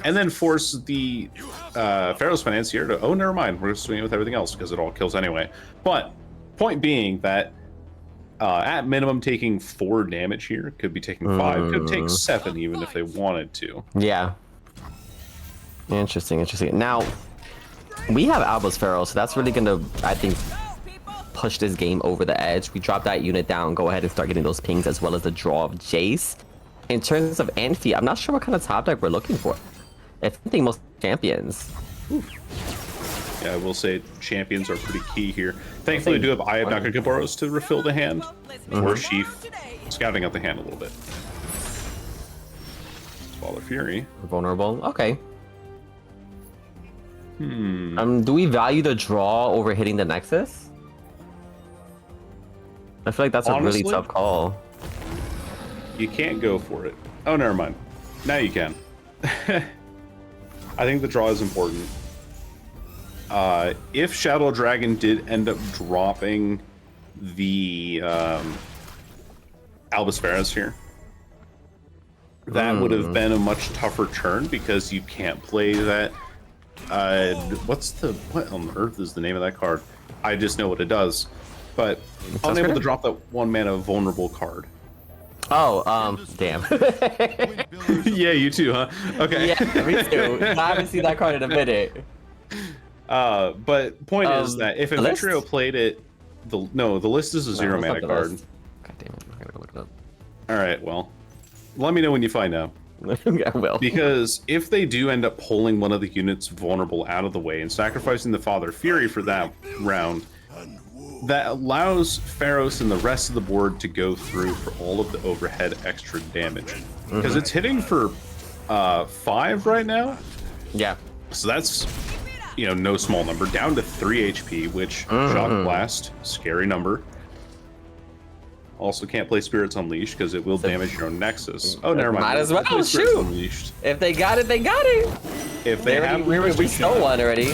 and then force the Pharaoh's Financier to, oh, never mind, we're just doing it with everything else because it all kills anyway. But point being that at minimum taking 4 damage here, could be taking 5, could take 7 even if they wanted to. Yeah. Interesting, interesting. Now, we have Albus Pharaoh, so that's really gonna, I think, push this game over the edge. We drop that unit down, go ahead and start getting those pings as well as the draw of Jace. In terms of Amphi, I'm not sure what kind of top deck we're looking for. If anything, most champions. Yeah, I will say champions are pretty key here. Thankfully, I do have Eye of Nakakiboros to refill the hand, or Sheaf, scouting out the hand a little bit. Father Fury. Vulnerable, okay. Do we value the draw over hitting the Nexus? I feel like that's honestly a really tough call. You can't go for it. Oh, never mind. Now you can. I think the draw is important. If Shaddoll Drgn did end up dropping the Albus Pharaohs here, that would have been a much tougher turn because you can't play that. What on earth is the name of that card? I just know what it does. But unable to drop that 1 mana vulnerable card. Oh, damn. Yeah, you too, huh? Okay. Yeah, me too. I haven't seen that card in a minute. But point is that if Anfitriao played it, the list is a 0 mana card. God damn it, I gotta look it up. All right, well, let me know when you find out. I will. Because if they do end up pulling one of the units vulnerable out of the way and sacrificing the Father Fury for that round, that allows Pharaohs and the rest of the board to go through for all of the overhead extra damage. Because it's hitting for 5 right now. Yeah. So that's, no small number. Down to 3 HP, which Shock Blast, scary number. Also can't play Spirits Unleashed because it will damage your own Nexus. Oh, never mind. Might as well, shoot! Unleashed. If they got it, they got it! If they have... We stole one already.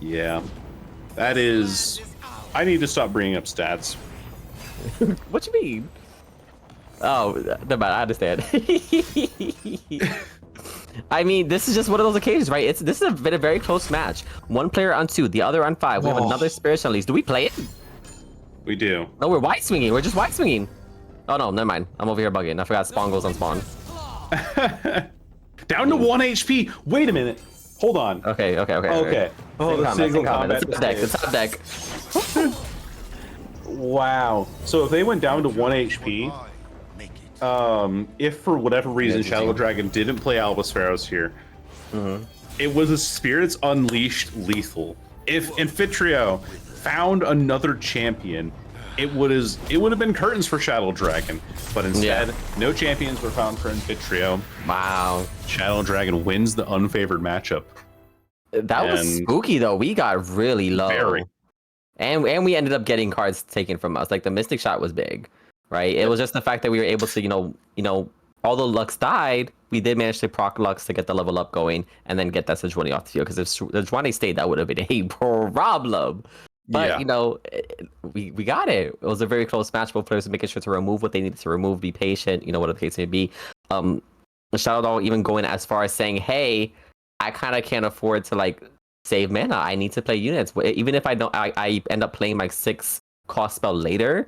Yeah. That is... I need to stop bringing up stats. What you mean? Oh, never mind, I understand. I mean, this is just one of those occasions, right? This has been a very close match. One player on 2, the other on 5. We have another Spirit Unleashed. Do we play it? We do. No, we're wide swinging. We're just wide swinging. Oh no, never mind. I'm over here bugging. I forgot spawn goes on spawn. Down to 1 HP. Wait a minute. Hold on. Okay. Oh, the single combat. The top deck. Wow. So if they went down to 1 HP, if for whatever reason Shaddoll Drgn didn't play Albus Pharaohs here, it was a Spirits Unleashed lethal. If Anfitriao found another champion, it would have been curtains for Shaddoll Drgn. But instead, no champions were found for Anfitriao. Wow. Shaddoll Drgn wins the unfavored matchup. That was spooky though. We got really low. Very. And we ended up getting cards taken from us. Like the Mystic Shot was big. Right, it was just the fact that we were able to, although Lux died, we did manage to proc Lux to get the level up going, and then get that Sejuani off the field. Because if Sejuani stayed, that would have been a problem. But we got it. It was a very close match. Both players were making sure to remove what they needed to remove, be patient. What the case may be. Shaddoll even going as far as saying, "Hey, I kind of can't afford to save mana. I need to play units. Even if I don't, I end up playing 6 cost spell later."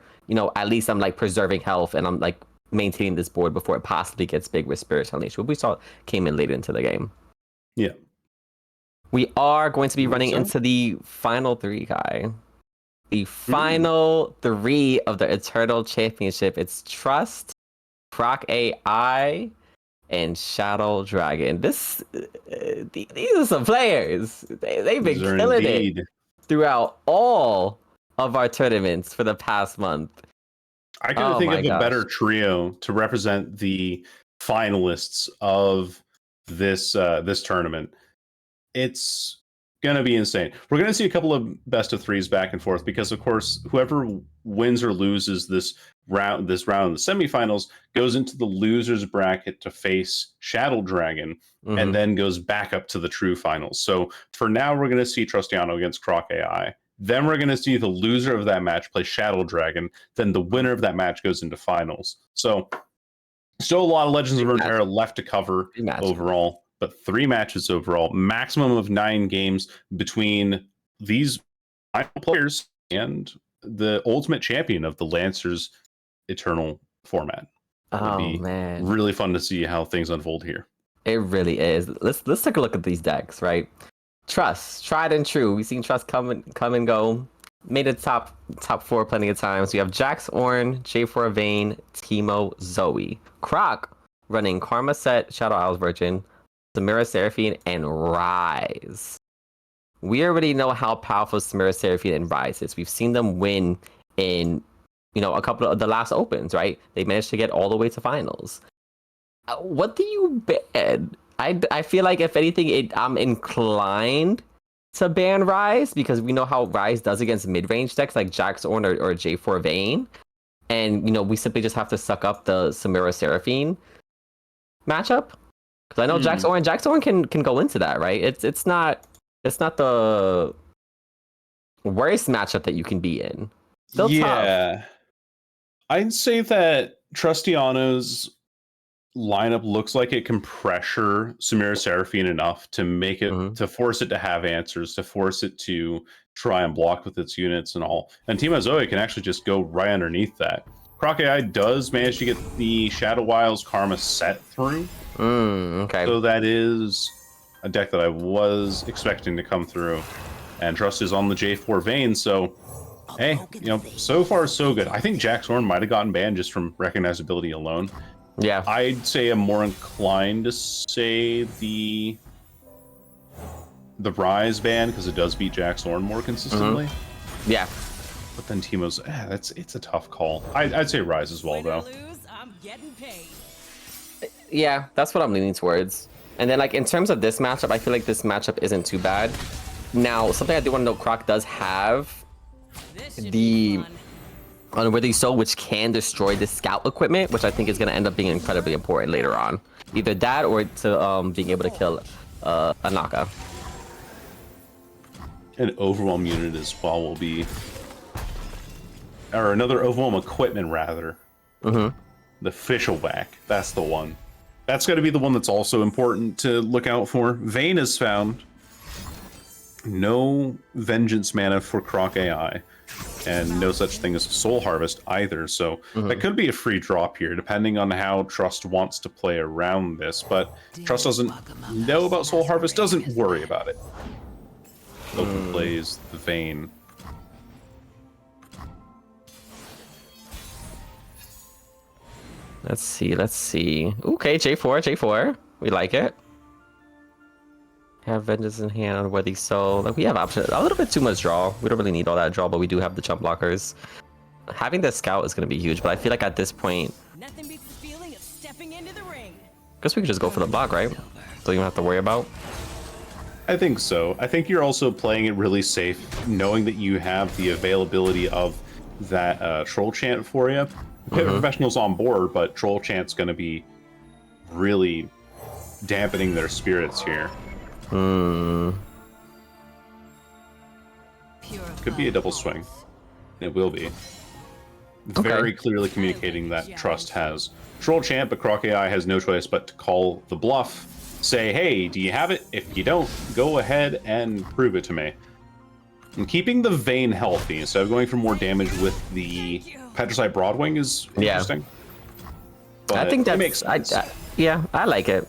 At least I'm preserving health and I'm maintaining this board before it possibly gets big with Spirit Unleashed, what we saw came in later into the game. Yeah. We are going to be running into the final 3, Kai. The final 3 of the Eternal Championship. It's Trust, Proc AI, and Shaddoll Drgn. These are some players. They've been killing it throughout all of our tournaments for the past month. I couldn't think of a better trio to represent the finalists of this tournament. It's gonna be insane. We're gonna see a couple of best of 3s back and forth because, of course, whoever wins or loses this round in the semifinals goes into the losers bracket to face Shaddoll Drgn, and then goes back up to the true finals. So for now, we're gonna see Trustiano against Croc AI. Then we're going to see the loser of that match play Shaddoll Drgn. Then the winner of that match goes into finals. So Still a lot of Legends of Runeterra left to cover overall, but 3 matches overall. Maximum of 9 games between these final players and the ultimate champion of the Lancers Eternal format. It'll be man, really fun to see how things unfold here. It really is. Let's take a look at these decks, right? Trust, tried and true. We've seen Trust come and go. Made it top 4 plenty of times. We have Jax Ornn, J4 Vayne, Teemo, Zoe. Croc running Karma Set, Shaddoll Isles Virgin, Samira Seraphine, and Rise. We already know how powerful Samira Seraphine and Rise is. We've seen them win in, a couple of the last opens, right? They managed to get all the way to finals. What do you ban? I feel like if anything, I'm inclined to ban Rise because we know how Rise does against mid-range decks like Jax Ornn or J4 Vayne. And, we simply just have to suck up the Samira Seraphine matchup. Because I know Jax Ornn can go into that, right? It's not the worst matchup that you can be in. Still tough. I'd say that Trustiano's lineup looks like it can pressure Samira Seraphine enough to make it to force it to have answers, to force it to try and block with its units and all. And Teemo Zoe can actually just go right underneath that. Croc AI does manage to get the Shaddoll Isles Karma set through. Okay. So that is a deck that I was expecting to come through. And Trust is on the J4 Vayne, so hey, so far so good. I think Jax Ornn might have gotten banned just from recognizability alone. Yeah, I'd say I'm more inclined to say the Rise ban because it does beat Jax Ornn more consistently. Yeah, but then Teemo's it's a tough call. I'd say Rise as well though. Yeah, that's what I'm leaning towards. And then in terms of this matchup, I feel like this matchup isn't too bad. Now, something I do want to note, Croc does have the Unworthy Soul, which can destroy the scout equipment, which I think is going to end up being incredibly important later on. Either that or to being able to kill Anaka. An Overwhelm unit as well will be... Or another Overwhelm equipment, rather. The Fischl Whack. That's the one. That's going to be the one that's also important to look out for. Vayne has found no Vengeance mana for Croc AI. And no such thing as Soul Harvest either, so that could be a free drop here, depending on how Trust wants to play around this, but Trust doesn't know about Soul Harvest, doesn't worry about it. Open plays the Vayne. Let's see. Okay, J4. We like it. Have Vengeance in hand, Unworthy Soul. We have options. A little bit too much draw. We don't really need all that draw, but we do have the chump blockers. Having the scout is going to be huge, but I feel like at this point, nothing beats the feeling of stepping into the ring. Guess we could just go for the block, right? Don't even have to worry about. I think so. I think you're also playing it really safe, knowing that you have the availability of that Troll Chant for you. Pit Professional's on board, but Troll Chant's going to be really dampening their spirits here. Could be a double swing. It will be. Very clearly communicating that Trust has Troll Chant, but Croc AI has no choice but to call the bluff. Say, hey, do you have it? If you don't, go ahead and prove it to me. And keeping the Vayne healthy instead of going for more damage with the Petricite Broadwing is interesting. But I think that makes sense. I like it.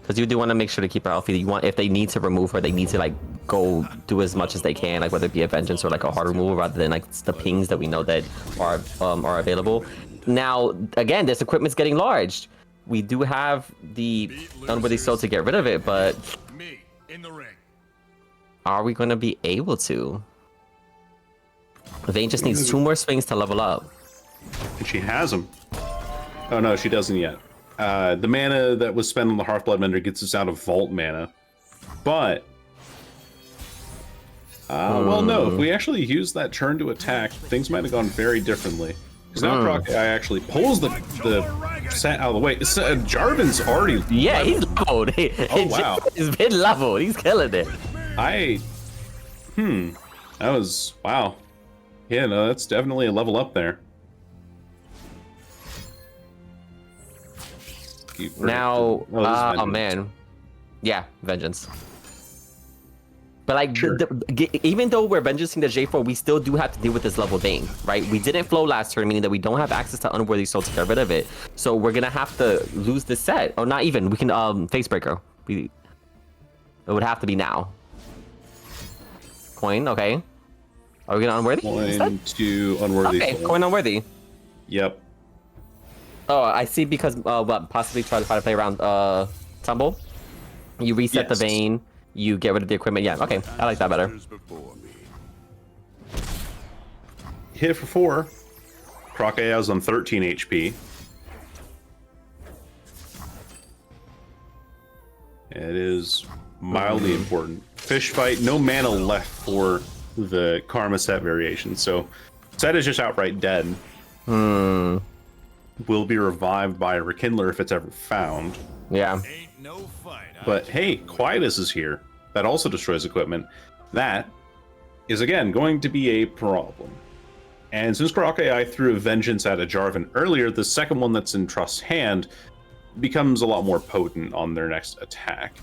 Because you do want to make sure to keep her healthy. You want, if they need to remove her, they need to go do as much as they can, whether it be a Vengeance or a hard removal, rather than the pings that we know that are available. Now, again, this equipment's getting large. We do have the Unworthy Soul to get rid of it, but are we going to be able to? Vayne just needs 2 more swings to level up. And she has them. Oh no, she doesn't yet. The mana that was spent on the Hearthblood Mender gets us out of Vault mana. But... well, no. If we actually use that turn to attack, things might have gone very differently. Because now Croc AI actually pulls the set out of the way. Jarvan's already... Yeah, he's leveled. Oh, wow. He's been leveled. He's killing it. That was... Wow. Yeah, no, that's definitely a level up there. Now, oh man, yeah, Vengeance. But like, sure. even though we're Vengeancing the J4, we still do have to deal with this level Vayne, right? We didn't flow last turn, meaning that we don't have access to Unworthy Soul to get rid of it. So we're gonna have to lose this set, or not even. We can Facebreaker. It would have to be now. Coin, okay. Are we gonna Unworthy? Coin to Unworthy. Okay, Soul. coin Unworthy. Yep. Oh, I see. Because what? Possibly try to play around Tumble. You reset the Vayne. You get rid of the equipment. Yeah, okay. I like that better. Hit it for 4. Crocayao's on 13 HP. It is mildly important. Fish fight, no mana left for the Karma set variation. So set is just outright dead. Will be revived by a Rekindler if it's ever found. Yeah. But hey, Quietus is here. That also destroys equipment. That is, again, going to be a problem. And since Crocayaw threw a Vengeance at a Jarvan earlier, the second one that's in Trust's hand becomes a lot more potent on their next attack.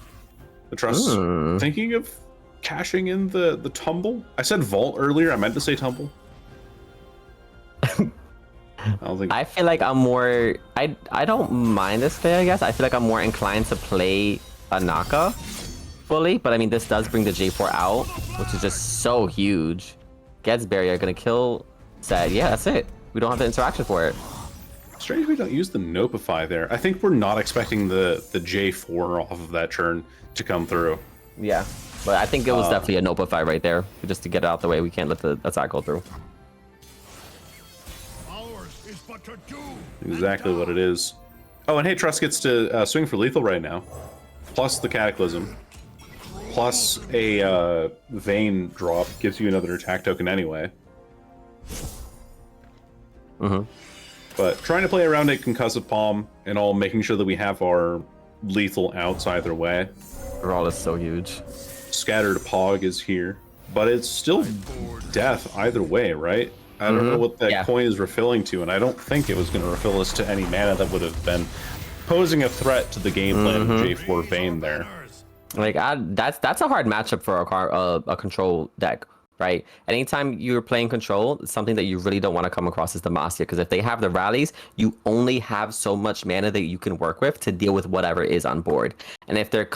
The Trust thinking of cashing in the Tumble? I said Vault earlier, I meant to say Tumble. I feel like I'm more... I don't mind this play, I guess. I feel like I'm more inclined to play a Naka fully, but I mean, this does bring the J4 out, which is just so huge. Gets Barrier, gonna kill Zed. Yeah, that's it. We don't have the interaction for it. Strange we don't use the Nopify there. I think we're not expecting the J4 off of that churn to come through. Yeah, but I think it was definitely a Nopify right there. Just to get it out the way, we can't let the attack go through. Exactly what it is. Oh, and hey, Trust gets to swing for lethal right now. Plus the Cataclysm. Plus a Vayne drop gives you another attack token anyway. But trying to play around a Concussive Palm and all, making sure that we have our lethal outs either way. Brawl is so huge. Scattered Pog is here. But it's still death either way, right? I don't know what that coin is refilling to, and I don't think it was going to refill us to any mana that would have been posing a threat to the game plan of J4 Vayne there. Like, that's a hard matchup for a control deck, right? Anytime you're playing control, something that you really don't want to come across is Demacia, because if they have the rallies, you only have so much mana that you can work with to deal with whatever is on board. And if they're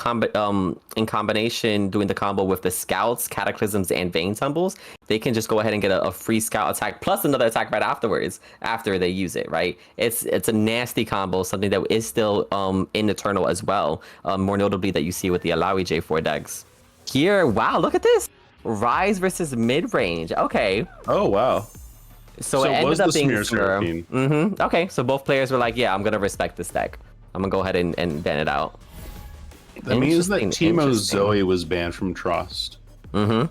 in combination doing the combo with the Scouts, Cataclysms, and Vayne Tumbles, they can just go ahead and get a free Scout attack plus another attack right afterwards after they use it, right? It's a nasty combo, something that is still in Eternal as well, more notably that you see with the Alawi J4 decks. Here, wow, look at this! Rise versus mid-range. Okay. Oh, wow. So it ended up being Smear. Okay, so both players were like, yeah, I'm going to respect this deck. I'm going to go ahead and ban it out. That means that Teemo Zoe was banned from Trust. Wow.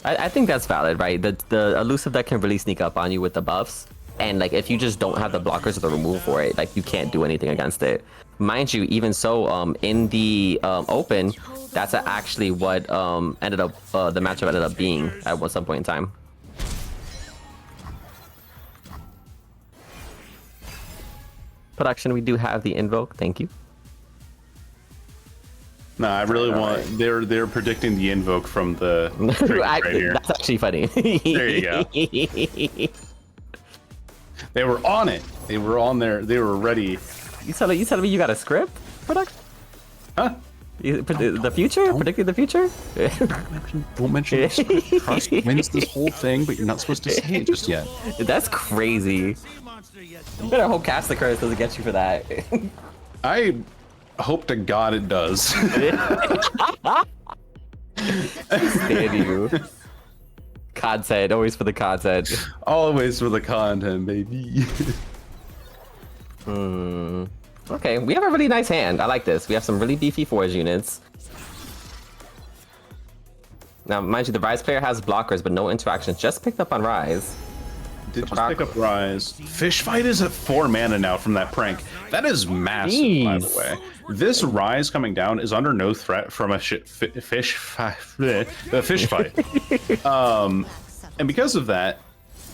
I think that's valid, right? The elusive deck can really sneak up on you with the buffs. And like, if you just don't have the blockers or the removal for it, like, you can't do anything against it. Mind you, even so, in the open, that's actually what ended up the matchup ended up being at some point in time. Production, we do have the invoke. Thank you. No, I really want. They're predicting the invoke from the right here. That's actually funny. There you go. They were on it. They were on there. They were ready. You telling me you got a script, production? Huh? The future? Predicting the future? Don't mention Trust wins this whole thing, but you're not supposed to say it just yet. That's crazy. You better hope Cast the Curse doesn't get you for that. I hope to God it does. Stand you. Content, always for the content. Always for the content, baby. Okay, we have a really nice hand. I like this. We have some really beefy forge units. Now, mind you, the Rise player has blockers, but no interactions. Just picked up on Rise. Did just pick up Rise. Fish fight is at 4 mana now from that prank. That is massive, by the way. This Rise coming down is under no threat from a fish fight. And because of that,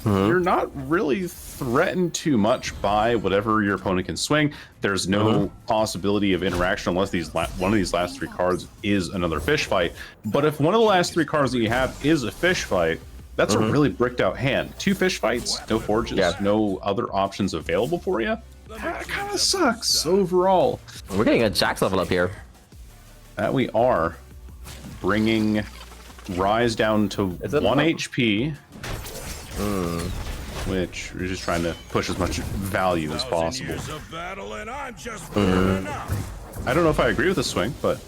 you're not really threatened too much by whatever your opponent can swing. There's no possibility of interaction unless one of these last 3 cards is another fish fight. But if one of the last 3 cards that you have is a fish fight, that's a really bricked out hand. 2 fish fights, no forges, no other options available for you. That kind of sucks overall. We're getting a Jax level up here. That we are. Bringing Rise down to 1 HP. Which we're just trying to push as much value as possible. I don't know if I agree with the swing, but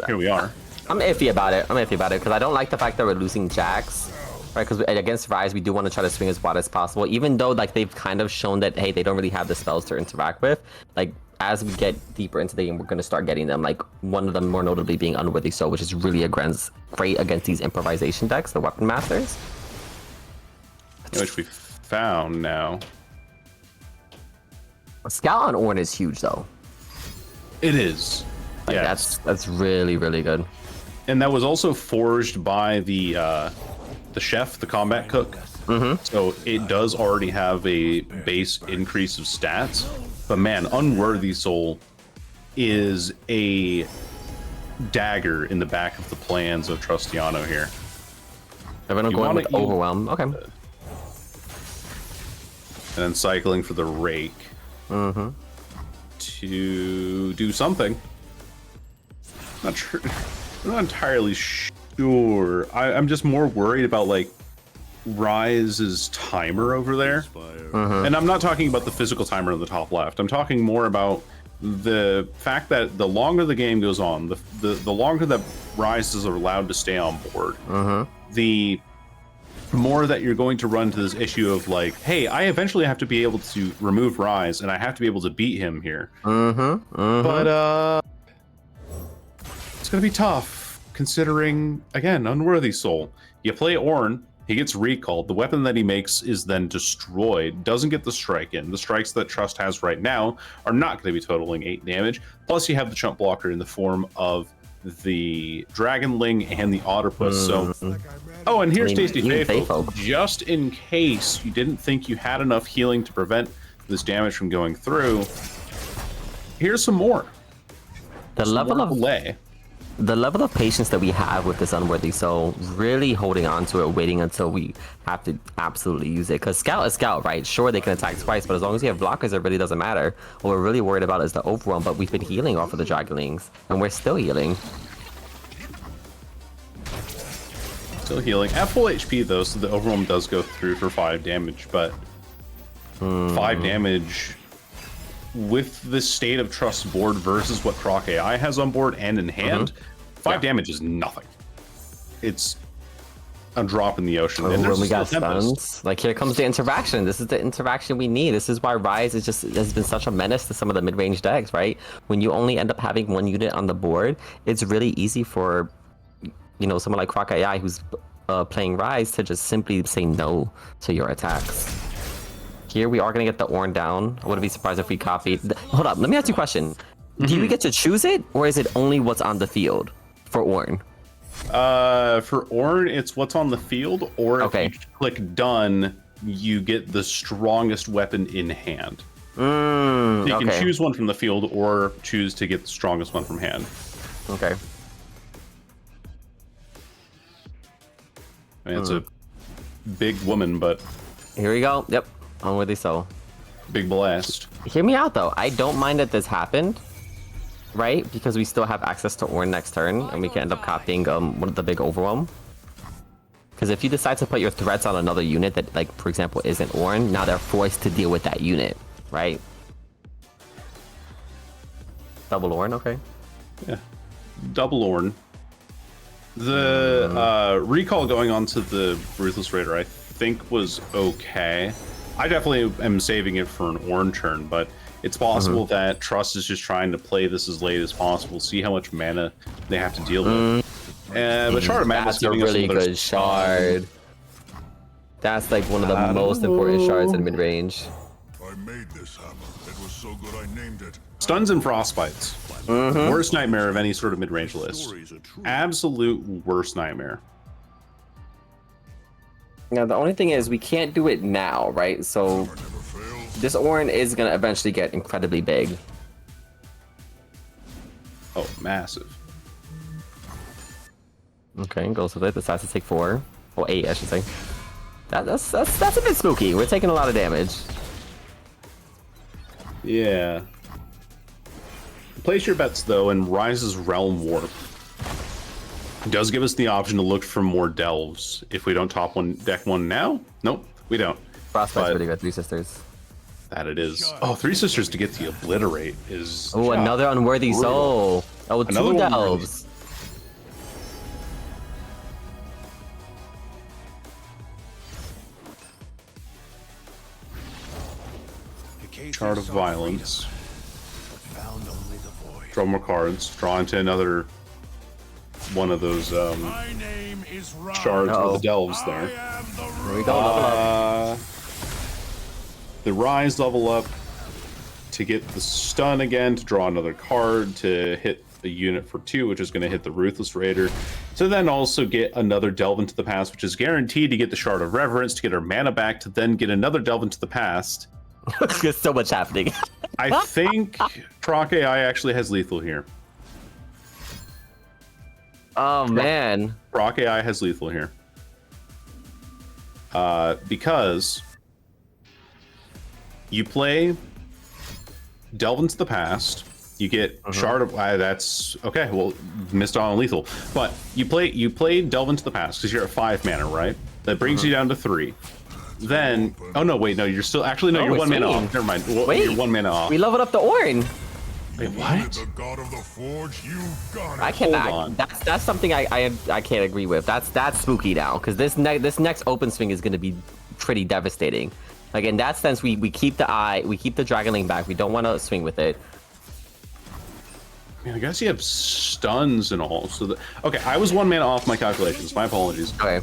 here we are. I'm iffy about it. Because I don't like the fact that we're losing Jax. Right, because against Rise, we do want to try to swing as wide as possible, even though like they've kind of shown that, hey, they don't really have the spells to interact with. Like, as we get deeper into the game, we're going to start getting them, like one of them more notably being Unworthy Soul, which is really great against these improvisation decks, the Weapon Masters. Which we found now. Scout on Ornn is huge, though. It is. Like, yeah, that's really, really good. And that was also forged by the chef, the combat cook. So it does already have a base increase of stats. But man, Unworthy Soul is a dagger in the back of the plans of Trustiano here. Everyone going with Overwhelm. Okay. And then cycling for the Rake. To do something. I'm not entirely sure. I'm just more worried about like Rise's timer over there. And I'm not talking about the physical timer on the top left. I'm talking more about the fact that the longer the game goes on, the longer that Rises are allowed to stay on board, the more that you're going to run to this issue of like, hey, I eventually have to be able to remove Rise and I have to be able to beat him here. But it's gonna be tough considering, again, Unworthy Soul. You play Ornn, he gets recalled. The weapon that he makes is then destroyed. Doesn't get the strike in. The strikes that Trust has right now are not going to be totaling 8 damage. Plus, you have the chump blocker in the form of the Dragonling and the Otterpuss. So, oh, and here's Tasty Faithful. Just in case you didn't think you had enough healing to prevent this damage from going through, here's some more. The level of patience that we have with this Unworthy Soul, really holding on to it, waiting until we have to absolutely use it. Because Scout is Scout, right? Sure, they can attack twice, but as long as you have blockers, it really doesn't matter. What we're really worried about is the Overwhelm, but we've been healing off of the Dragonlings, and we're still healing. Still healing. At full HP, though, so the Overwhelm does go through for 5 damage, but 5 damage with the state of Trust board versus what Croc AI has on board and in hand, 5 damage is nothing. It's a drop in the ocean. And when we got stuns, like here comes the interaction. This is the interaction we need. This is why Rise has been such a menace to some of the mid-range decks, right? When you only end up having 1 unit on the board, it's really easy for, you know, someone like Croc AI who's playing Rise to just simply say no to your attacks. Here we are going to get the Ornn down. I wouldn't be surprised if we copied. Hold up, let me ask you a question. Do we get to choose it, or is it only what's on the field for Ornn? For Ornn, it's what's on the field, or if you click done, you get the strongest weapon in hand. You can choose one from the field, or choose to get the strongest one from hand. Okay. I mean, it's a big woman, but... Here we go. Yep. Unworthy Soul. Big blast. Hear me out, though. I don't mind that this happened, right? Because we still have access to Ornn next turn, and we can end up copying one of the big Overwhelm. Because if you decide to put your threats on another unit that, like, for example, isn't Ornn, now they're forced to deal with that unit, right? Double Ornn, okay. Yeah. Double Ornn. The recall going on to the Ruthless Raider, I think, was okay. I definitely am saving it for an Ornn turn, but it's possible that Trust is just trying to play this as late as possible, see how much mana they have to deal with. But Shard of Madness giving us really good shard. That's like one of the most important shards in mid-range. I made this hammer. It was so good I named it. Stuns and Frostbites. Worst nightmare of any sort of mid-range list. Absolute worst nightmare. Now, the only thing is we can't do it now, right? So This Orin is gonna eventually get incredibly big. Oh, massive. Okay, goes with it. Decides to take 4. Well, 8, I should say. That's a bit spooky. We're taking a lot of damage. Yeah. Place your bets, though, and Rise's Realm Warp does give us the option to look for more delves. If we don't top deck one now, nope, we don't. Frostbite's really good. 3 Sisters. That it is. Oh, 3 Sisters to get the Obliterate is. Oh, another Unworthy Soul. Oh, Another 2 one delves. Chart of Violence. Draw more cards. Draw into another one of those shards with the delves there. There we go. Level up. The Rise level up to get the stun again, to draw another card, to hit a unit for 2, which is going to hit the Ruthless Raider. To then also get another Delve into the Past, which is guaranteed to get the Shard of Reverence, to get her mana back, to then get another Delve into the Past. There's so much happening. I think Proc AI actually has lethal here. Oh, man. Proc AI has lethal here. Because you play Delve into the Past, you get Shard of that's okay. Well, missed on lethal, but you play Delve into the Past because you're at 5 mana, right? That brings you down to 3. Then oh no, wait, no, you're still actually no, you're 1 mana off. Never mind. Wait, you're 1 mana off. We leveled up the Orin. Wait, what? The god of the forge, you got it. I can't. That's something I can't agree with. That's spooky now because this next open swing is going to be pretty devastating. Like in that sense, we keep the keep the Dragon Link back. We don't want to swing with it. I mean, I guess you have stuns and all. So okay, I was 1 mana off my calculations. My apologies. Okay.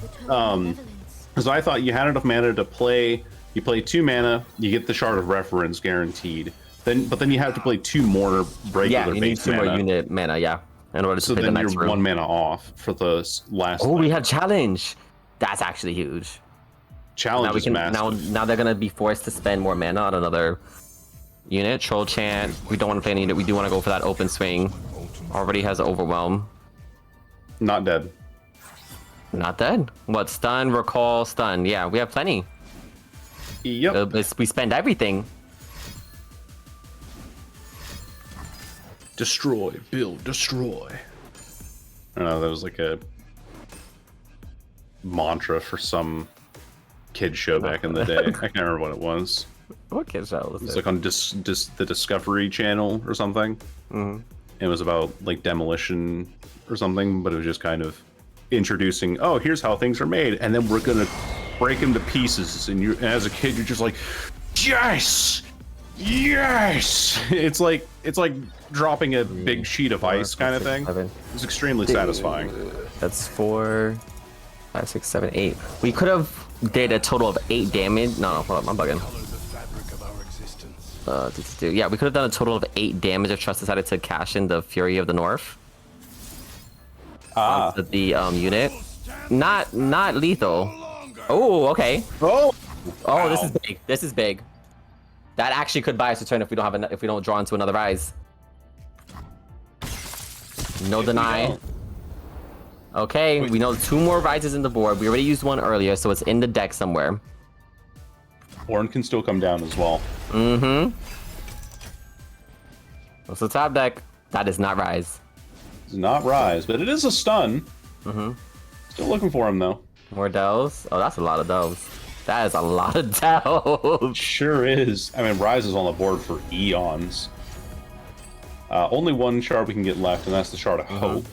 Because I thought you had enough mana to play. You play 2 mana, you get the Shard of Reference guaranteed. But then you have to play 2 more regular Yeah, you need base 2 mana. more unit mana. Yeah, in order to So play then the next you're room. 1 mana off for the last. Oh, we have challenge. That's actually huge. Challenge is massive. Now they're gonna be forced to spend more mana on another unit. Troll Chant. We don't want to play any unit. We do want to go for that open swing. Already has Overwhelm. Not dead. Not dead. What? Stun, recall, stun. Yeah, we have plenty. Yep. We spend everything. Destroy, build, destroy. I don't know, that was like a mantra for some kid show back in the day. I can't remember what it was. What kid show was it? It's like on the Discovery Channel or something. Mm-hmm. It was about like demolition or something, but it was just kind of introducing, oh, here's how things are made, and then we're gonna break them to pieces. And you, as a kid, you're just like, yes, yes. It's like dropping a big sheet of ice kind of thing. It's extremely satisfying. That's 4, 5, 6, 7, 8. We could have did a total of 8 damage. No, hold up, I'm bugging. Yeah, we could have done a total of 8 damage if Trust decided to cash in the Fury of the North. Onto the unit. Not lethal. Oh, okay. Oh, wow. This is big. This is big. That actually could buy us a turn if we don't have if we don't draw into another Rise. No deny. Okay, we know 2 more Rises in the board. We already used 1 earlier, so it's in the deck somewhere. Ornn can still come down as well. Mm-hmm. What's the top deck? That is not Rise. It's not Rise, but it is a stun. Mm-hmm. Still looking for him though. More delves? Oh, that's a lot of delves. That is a lot of delves. Sure is. I mean, Rise is on the board for eons. Only 1 shard we can get left, and that's the Shard of Hope.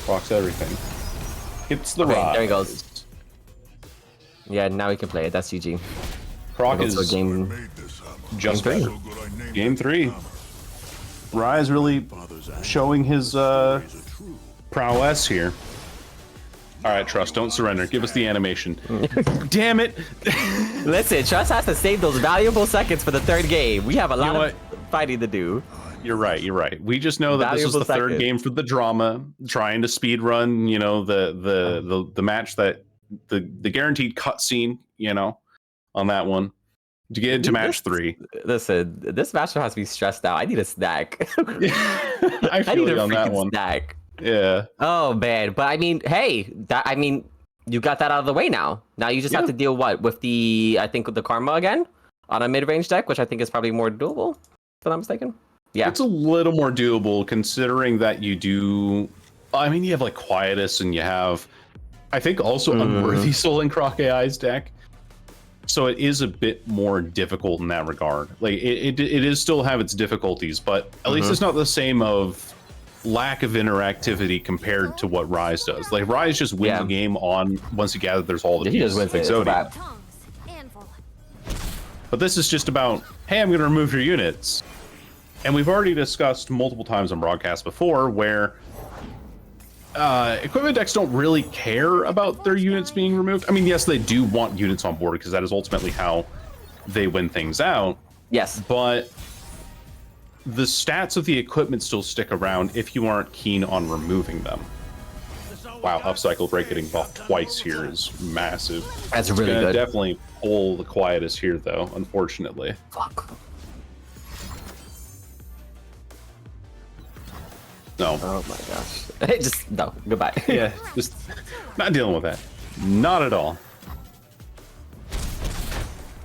Rocks everything. Hits the Rise. There he goes. Yeah, now we can play it. That's GG. Proc is game just game 3. better. Game 3. Rise really showing his prowess here. All right, Trust, don't surrender. Give us the animation. Damn it! Listen, Trust has to save those valuable seconds for the 3rd game. We have a lot of fighting to do. You're right. You're right. We just know that this was the 3rd game for the drama, trying to speed run. You know, the match that the guaranteed cutscene. You know, on that one. to get into match 3. Listen, this match has to be stressed out. I need a snack. I I need feel a you on that freaking one. snack. Yeah. Oh man, but I mean, hey, you got that out of the way now. Now you just have to deal with the the karma again on a mid-range deck, which I think is probably more doable, if I'm not mistaken. Yeah, It's a little more doable considering that you do. I mean, you have like Quietus and you have, I think, also Unworthy Soul in Croc AI's deck. So it is a bit more difficult in that regard. Like it is still have its difficulties, but at least it's not the same of lack of interactivity compared to what Rise does. Like Rise just wins the game on once you gather there's all the he just pieces wins like it. Zodiac. But this is just about, hey, I'm going to remove your units. And we've already discussed multiple times on broadcast before where equipment decks don't really care about their units being removed. I mean, yes, they do want units on board because that is ultimately how they win things out. Yes. But the stats of the equipment still stick around if you aren't keen on removing them. Wow, Upcycle Break getting buffed twice here is massive. That's really good. Definitely pull the Quietus here, though, unfortunately. Fuck. No. Oh my gosh. Just no. Goodbye. Yeah, just not dealing with that. Not at all.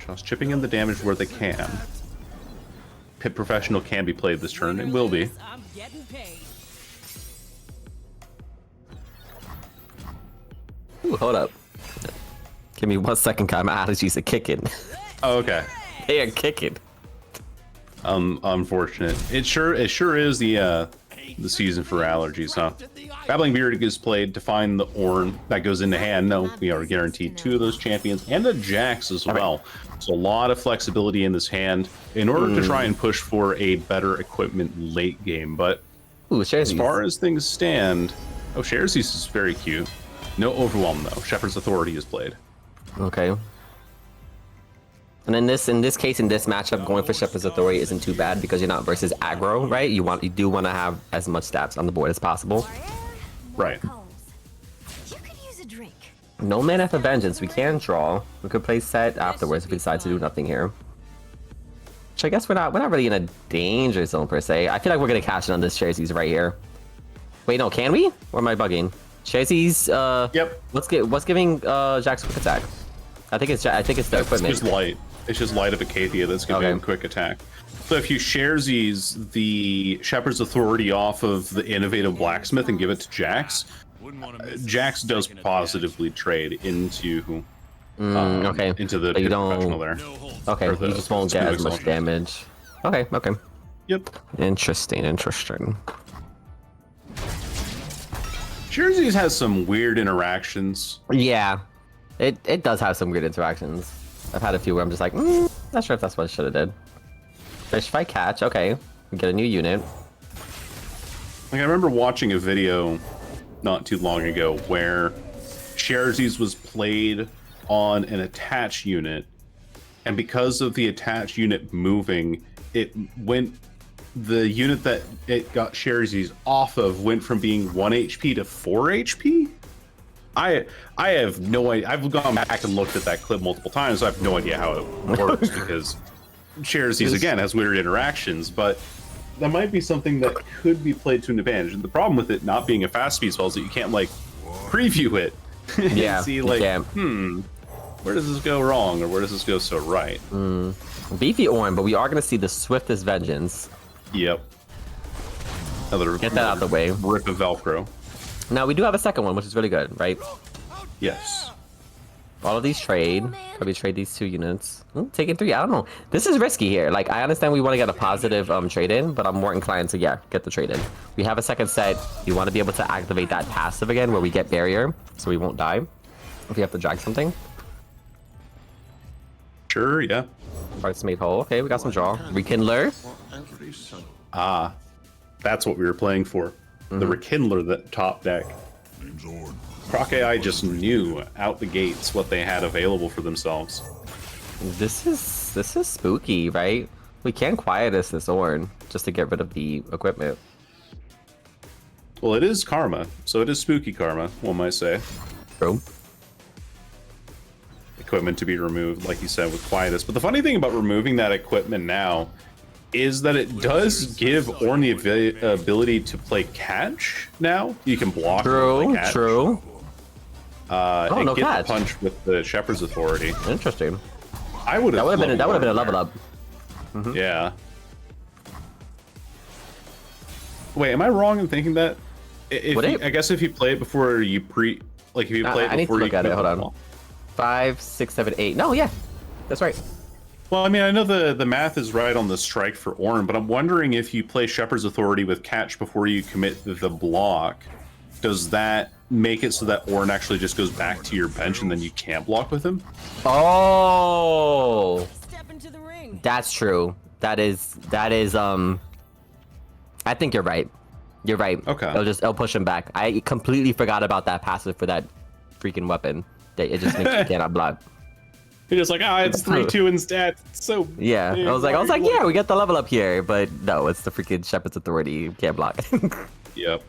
Just chipping in the damage where they can. Pit Professional can be played this turn. It will be. I'm getting paid. Ooh, hold up. Give me 1 second, Kai. My allergies are kicking. Oh, okay. They are kicking. Unfortunate. It sure is the season for allergies, huh? Babbling Beard is played to find the Ornn that goes into hand. No, we are guaranteed 2 of those champions and a Jax as well. So a lot of flexibility in this hand in order to try and push for a better equipment late game. But as far as things stand, Sherzies is very cute. No Overwhelm though. Shepherd's Authority is played. Okay. And in this case, in this matchup, going for Shepherd's Authority isn't too bad because you're not versus aggro, right? You do want to have as much stats on the board as possible. Right. You could use a drink. No mana for Vengeance. We can draw. We could play set afterwards if we decide to do nothing here. Which I guess we're not really in a danger zone per se. I feel like we're gonna cash in on this Sherzies right here. Wait, no, can we? Or am I bugging? Sherzies. Yep. What's giving Jax quick attack? I think it's the equipment. It's just light. It's just light of Acathia that's giving quick attack. So if you Sherzies the Shepherd's Authority off of the Innovative Blacksmith and give it to Jax, Jax does positively trade into into the Pit Professional there. Okay, you just won't get as much damage. Okay. Yep. Interesting. Sherzies has some weird interactions. Yeah, it does have some weird interactions. I've had a few where I'm just like, not sure if that's what I should have did. Fish fight catch, okay. We get a new unit. Like I remember watching a video not too long ago where Sherzies was played on an attached unit, and because of the attached unit moving, the unit that it got Sherzies off of went from being 1 HP to 4 HP. I have no idea. I've gone back and looked at that clip multiple times, so I have no idea how it works because Sherzies again has weird interactions, but that might be something that could be played to an advantage. And the problem with it not being a fast speed spell is that you can't like preview it and see like, where does this go wrong or where does this go so right? Beefy Ornn, but we are gonna see the swiftest vengeance. Yep. Get that out of the way. Rip of Velcro. Now we do have a second one, which is really good, right? Yes. All of these trade. Probably trade these 2 units. Taking 3. I don't know. This is risky here. Like I understand we want to get a positive trade in, but I'm more inclined to get the trade in. We have a second set. We want to be able to activate that passive again, where we get barrier, so we won't die if we have to drag something. Sure. Yeah. Parts made whole. Okay, we got some draw. Rekindler. Ah, that's what we were playing for. The Rekindler, that top deck. Croc AI just knew out the gates what they had available for themselves. This is spooky, right? We can Quietus this Ornn just to get rid of the equipment. Well, it is karma, so it is spooky karma, one might say. True. equipment to be removed, like you said, with Quietus. But the funny thing about removing that equipment now is that it does give Ornn the ability to play catch now. You can block. True, true. And no get catch. the punch with the Shepherd's Authority. Interesting. I would have. That would have been a level up. Mm-hmm. Yeah. Wait, am I wrong in thinking that? I guess if you play it before you if you play it before I need to look you at it. Hold on. 5, 6, 7, 8. No, yeah, that's right. Well, I mean, I know the math is right on the strike for Ornn, but I'm wondering if you play Shepherd's Authority with catch before you commit the block, does that make it so that Ornn actually just goes back to your bench and then you can't block with him? Oh, Step into the ring. that's true. That is. I think you're right. You're right. Okay. It'll push him back. I completely forgot about that passive for that freaking weapon. It just makes you cannot block. You're just like, it's 3-2 in stats. It's so yeah. big. I was like, yeah, we got the level up here, but no, it's the freaking Shepherd's Authority. You can't block. Yep.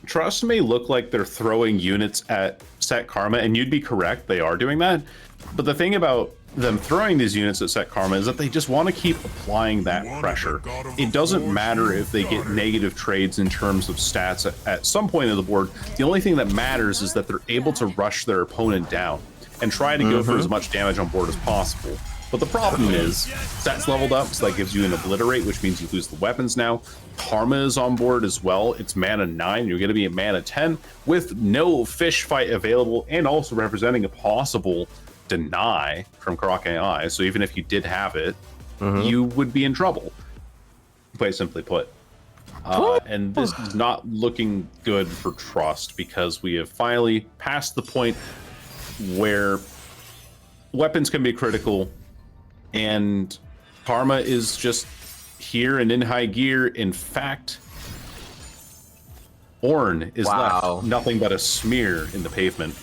Trust may look like they're throwing units at Set Karma, and you'd be correct, they are doing that. But the thing about them throwing these units at Set Karma is that they just want to keep applying that pressure. It doesn't matter if they get negative trades in terms of stats at some point of the board. The only thing that matters is that they're able to rush their opponent down and try to go for as much damage on board as possible. But the problem is, Set's leveled up, so that gives you an Obliterate, which means you lose the weapons now. Karma is on board as well. It's mana 9, you're going to be at mana 10, with no fish fight available, and also representing a possible deny from Karak AI. So even if you did have it, you would be in trouble, quite simply put. And this is not looking good for Trust, because we have finally passed the point where weapons can be critical, and Karma is just here and in high gear. In fact, Ornn is left nothing but a smear in the pavement.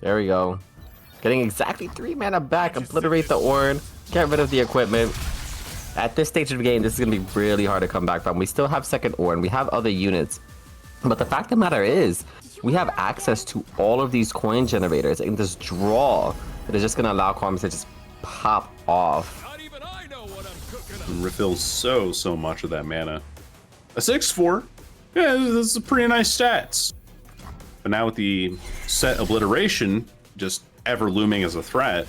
There we go. Getting exactly 3 mana back, obliterate the Ornn, get rid of the equipment. At this stage of the game, this is going to be really hard to come back from. We still have second Ornn, we have other units. But the fact of the matter is, we have access to all of these coin generators in this draw that is just going to allow Karma to just pop off. Not even I know what I'm cooking up. And refills so much of that mana. A 6/4, yeah, this is pretty nice stats. But now with the set obliteration just ever looming as a threat,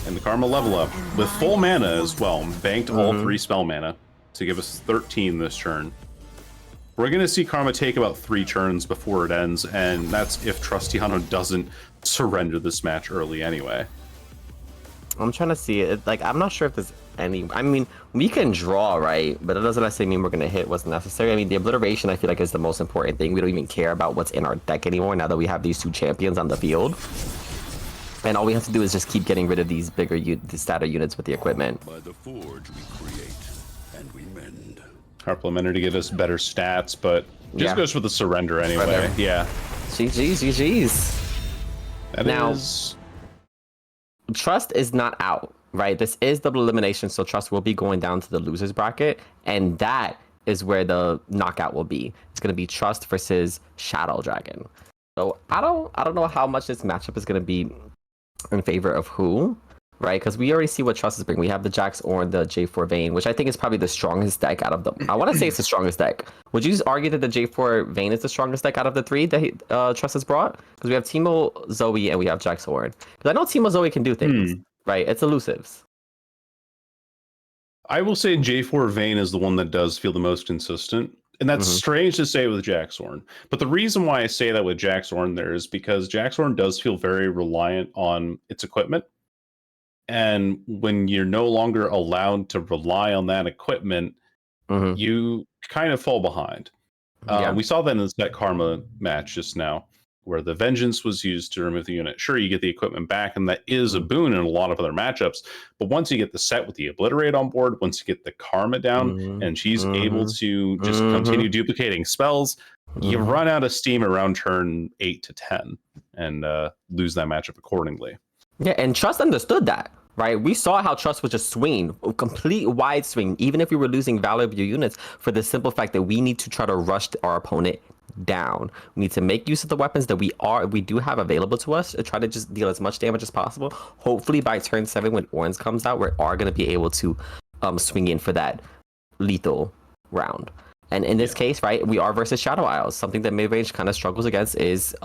and the Karma level up with full mana as well, banked all 3 spell mana to give us 13 this turn. We're going to see Karma take about 3 turns before it ends, and that's if Trustiano doesn't surrender this match early anyway. I'm trying to see it. Like, I'm not sure if there's any. I mean, we can draw, right? But it doesn't necessarily mean we're going to hit what's necessary. I mean, the obliteration, I feel like, is the most important thing. We don't even care about what's in our deck anymore now that we have these 2 champions on the field. And all we have to do is just keep getting rid of these bigger the starter units with the equipment. By the forge we create and we mend. Harplementer to give us better stats, but just goes for the surrender anyway. Surrender. Yeah. GG's. Now, Trust is not out, right? This is double elimination, so Trust will be going down to the losers bracket, and that is where the knockout will be. It's going to be Trust versus Shaddoll Drgn. So I don't know how much this matchup is going to be in favor of who, right? Because we already see what Trust is bringing. We have the Jax Ornn, the J4 Vayne, which I think is probably the strongest deck out of them. I want to say it's the strongest deck. Would you just argue that the J4 Vayne is the strongest deck out of the 3 that Trust has brought? Because we have Teemo Zoe and we have Jax Ornn. Because I know Teemo Zoe can do things, right? It's elusives. I will say J4 Vayne is the one that does feel the most consistent. And that's strange to say with Jax Ornn. But the reason why I say that with Jax Ornn there is because Jax Ornn does feel very reliant on its equipment. And when you're no longer allowed to rely on that equipment, you kind of fall behind. We saw that in that Karma match just now, where the Vengeance was used to remove the unit. Sure, you get the equipment back, and that is a boon in a lot of other matchups. But once you get the set with the Obliterate on board, once you get the Karma down, and she's able to just continue duplicating spells, you run out of steam around turn 8 to 10 and lose that matchup accordingly. Yeah, and Trust understood that, right? We saw how Trust was just swinging, a complete wide swing, even if we were losing valuable units, for the simple fact that we need to try to rush our opponent down. We need to make use of the weapons that we do have available to us to try to just deal as much damage as possible. Hopefully by turn 7 when Orange comes out, we are going to be able to swing in for that lethal round. And in this case, right, we are versus Shadow Isles. Something that mid-range kind of struggles against is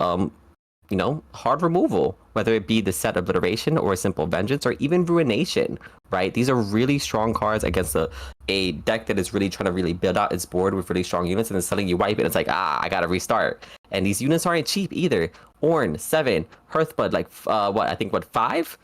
you know, hard removal, whether it be the set Obliteration or a simple Vengeance or even Ruination, right? These are really strong cards against a deck that is really trying to really build out its board with really strong units, and then suddenly you wipe it, it's like, I gotta restart. And these units aren't cheap either. Ornn, 7, Hearthblood, like, I think 5?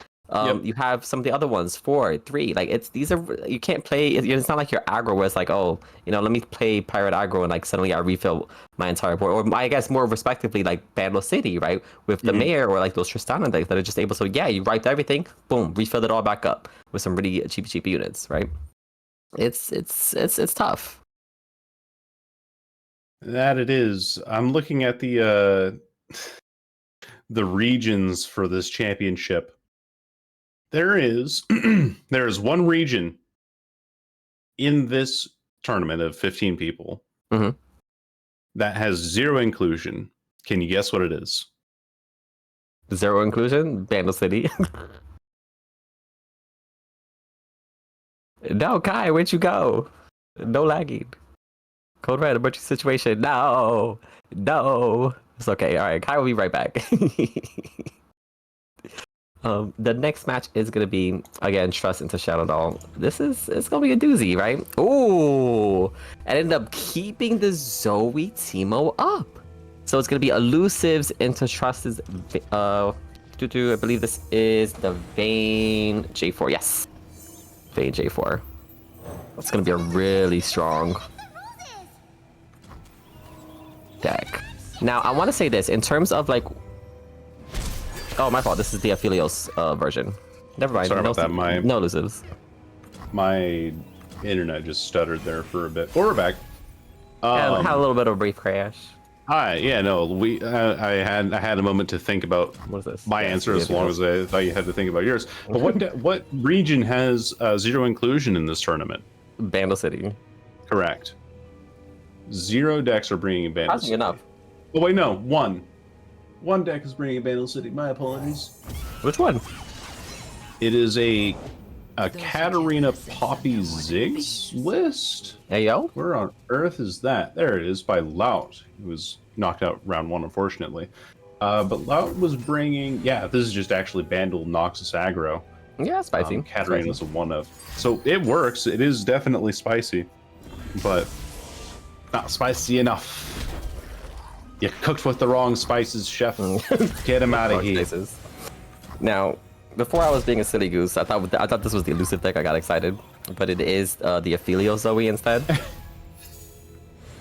You have some of the other ones, 4, 3. Like these are, you can't play. It's not like your aggro where it's like, oh, you know, let me play pirate aggro and like suddenly I refill my entire board. Or I guess more respectively like Bandle City, right, with the mayor or like those Tristana decks that are just able. So yeah, you wiped everything, boom, refilled it all back up with some really cheap units, right? It's tough. That it is. I'm looking at the regions for this championship. There is one region in this tournament of 15 people that has 0 inclusion. Can you guess what it is? 0 inclusion? Bandle City. No, Kai, where'd you go? No lagging. Code Red, emergency situation. No. It's okay. All right, Kai will be right back. The next match is going to be, again, Trust into Shaddoll. It's going to be a doozy, right? Ooh! And ended up keeping the Zoe Teemo up. So it's going to be Elusives into Trust's, I believe this is the Vayne J4. Yes. Vayne J4. It's going to be a really strong deck. Now, I want to say this, in terms of, like, oh, my fault. This is the Aphelios version. Never mind. Sorry about that. No elusives. My internet just stuttered there for a bit. But we're back. Had a little bit of a brief crash. Hi. Yeah. No. I had a moment to think about what is this? My answer as long as I thought you had to think about yours. But what region has 0 inclusion in this tournament? Bandle City. Correct. 0 decks are bringing in Bandle City. Enough. Oh wait, no. One deck is bringing Bandle City. My apologies. Which one? It is a Katarina Poppy Ziggs list. Hey, yo. Where on earth is that? There it is, by Lout. He was knocked out round 1, unfortunately. But Lout was bringing... Yeah, this is just actually Bandle Noxus aggro. Yeah, spicy. Katarina is a 1-of. So it works. It is definitely spicy. But not spicy enough. You cooked with the wrong spices, chef. Get him out of here. Spices. Now, before I was being a silly goose, I thought this was the elusive deck. I got excited, but it is the Aphelios Zoe instead.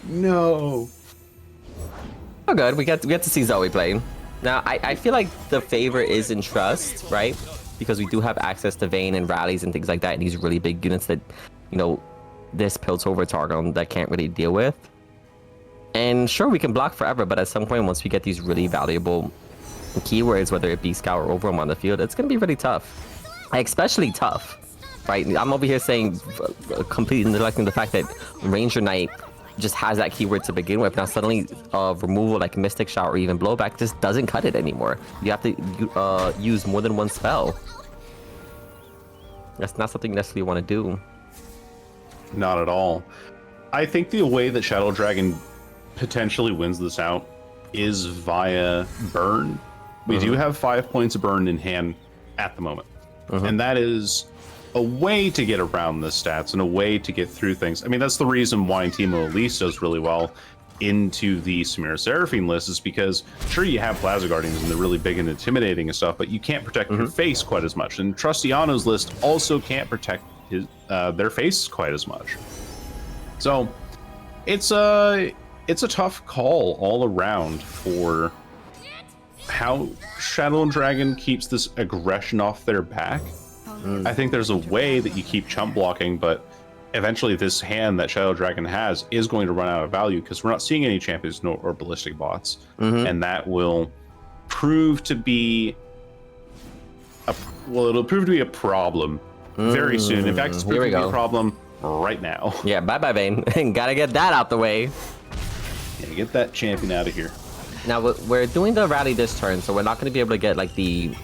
No. Oh, good. We get to see Zoe playing. Now, I feel like the favor is in Trust, right? Because we do have access to Vayne and rallies and things like that, and these really big units that, you know, this Piltover Drgn that can't really deal with. And sure, we can block forever, but at some point, once we get these really valuable keywords, whether it be Scout or Overwhelm on the field, it's going to be really tough. Especially tough, right? I'm over here saying, completely neglecting the fact that Ranger Knight just has that keyword to begin with. Now, suddenly, removal like Mystic Shot or even Blowback just doesn't cut it anymore. You have to use more than one spell. That's not something you necessarily want to do. Not at all. I think the way that Shadow Dragon potentially wins this out is via burn. We do have 5 points of burn in hand at the moment. And that is a way to get around the stats and a way to get through things. I mean, that's the reason why Teemo Elise does really well into the Samira Seraphine list, is because sure, you have Plaza Guardians and they're really big and intimidating and stuff, but you can't protect your face quite as much. And Trustiano's list also can't protect their face quite as much. So it's a tough call all around for how Shadow and Dragon keeps this aggression off their back. I think there's a way that you keep chump blocking, but eventually this hand that Shadow Dragon has is going to run out of value because we're not seeing any champions or ballistic bots, and that will prove to be it'll prove to be a problem very soon. In fact, it's proving to be a problem right now. Yeah, bye Vayne. Gotta get that out the way. Yeah, get that champion out of here. Now we're doing the rally this turn, so we're not going to be able to get like the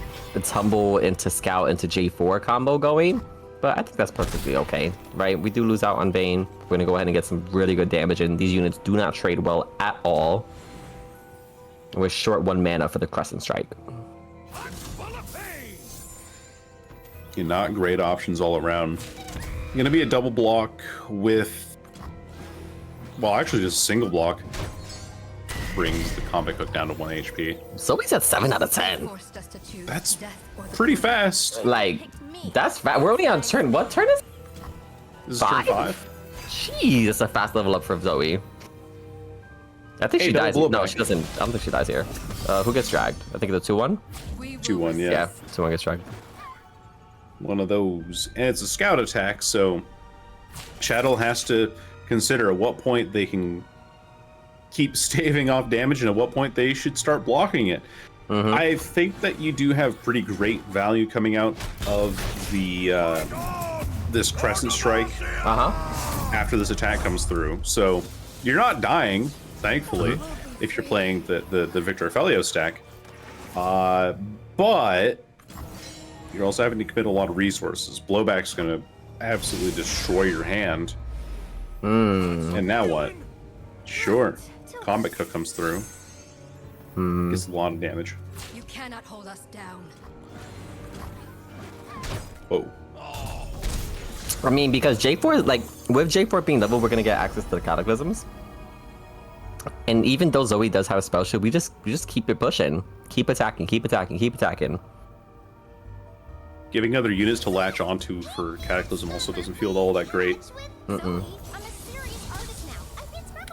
tumble into scout into J4 combo going, but I think that's perfectly okay, right? We do lose out on Bane. We're going to go ahead and get some really good damage in. These units do not trade well at all. We're short 1 mana for the Crescent Strike. Yeah, not great options all around. Going to be a double block with, well, actually just a single block. Brings the combat cook down to 1 HP. Zoe's at 7 out of 10. That's pretty fast. Like, that's fast. We're only on turn. What turn is? This is turn 5. Jeez, it's a fast level up for Zoe. I think she dies. No, she doesn't. I don't think she dies here. Who gets dragged? I think it's a 2-1. 2-1, yeah. Yeah, 2-1 gets dragged. One of those, and it's a scout attack, so Shaddoll has to consider at what point they can keep staving off damage and at what point they should start blocking it. I think that you do have pretty great value coming out of the this Crescent Strike after this attack comes through. So you're not dying, thankfully, if you're playing the Victor Felio stack, but you're also having to commit a lot of resources. Blowback's going to absolutely destroy your hand. And now what? Sure. Combat Cook comes through. Gets a lot of damage. You cannot hold us down. Whoa. I mean, because J4, like, with J4 being level, we're going to get access to the Cataclysms. And even though Zoe does have a spell shield, we just keep it pushing. Keep attacking, keep attacking, keep attacking. Giving other units to latch onto for Cataclysm also doesn't feel all that great.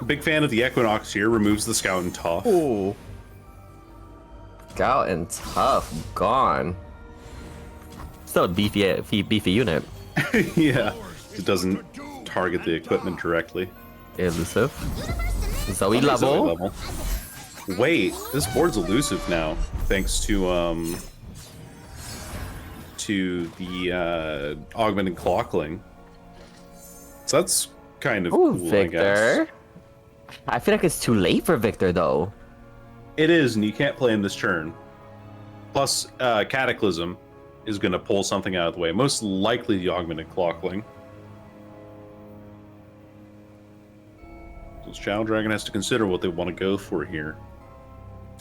Big fan of the Equinox here. Removes the Scout and ToF. Ooh. Scout and ToF gone. Still a beefy unit. Yeah, it doesn't target the equipment directly. Elusive. Zoe level. Wait, this board's elusive now, thanks to the augmented clockling. So that's kind of cool, Victor. I guess. I feel like it's too late for Victor though. It is, and you can't play him this turn. Plus, Cataclysm is going to pull something out of the way. Most likely the augmented clockling. So Shadow Dragon has to consider what they want to go for here.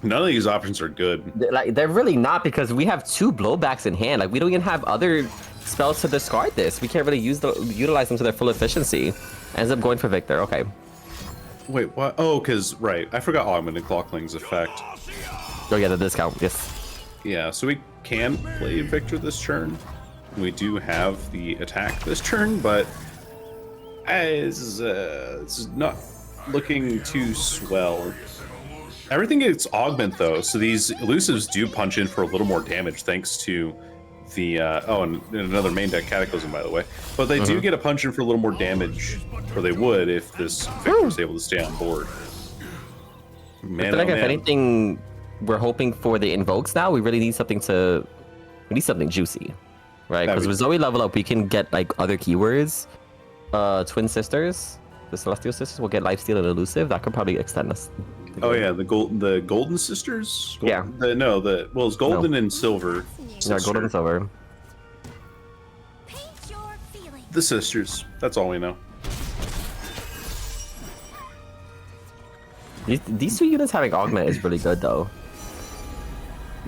None of these options are good. Like, they're really not, because we have 2 blowbacks in hand. Like, we don't even have other spells to discard this. We can't really utilize them to their full efficiency. Ends up going for Victor. Okay. Wait, what? Oh, because, right. I forgot augmented clockling's effect. Oh, yeah, the discount. Yes. Yeah, so we can play Victor this turn. We do have the attack this turn, but it's not looking too swell. Everything gets augment though, so these elusives do punch in for a little more damage thanks to the and another main deck Cataclysm, by the way. But they do get a punch in for a little more damage, or they would if this Victor was able to stay on board. Man, I feel like if anything, we're hoping for the invokes now. We really need something juicy, right? Because with Zoe level up, we can get like other keywords. Twin Sisters, the Celestial Sisters will get Lifesteal and Elusive. That could probably extend us. Oh yeah, the Golden Sisters. Yeah. It's Golden and Silver. Yeah, Golden and Silver. The Sisters. That's all we know. These 2 units having augment is really good though.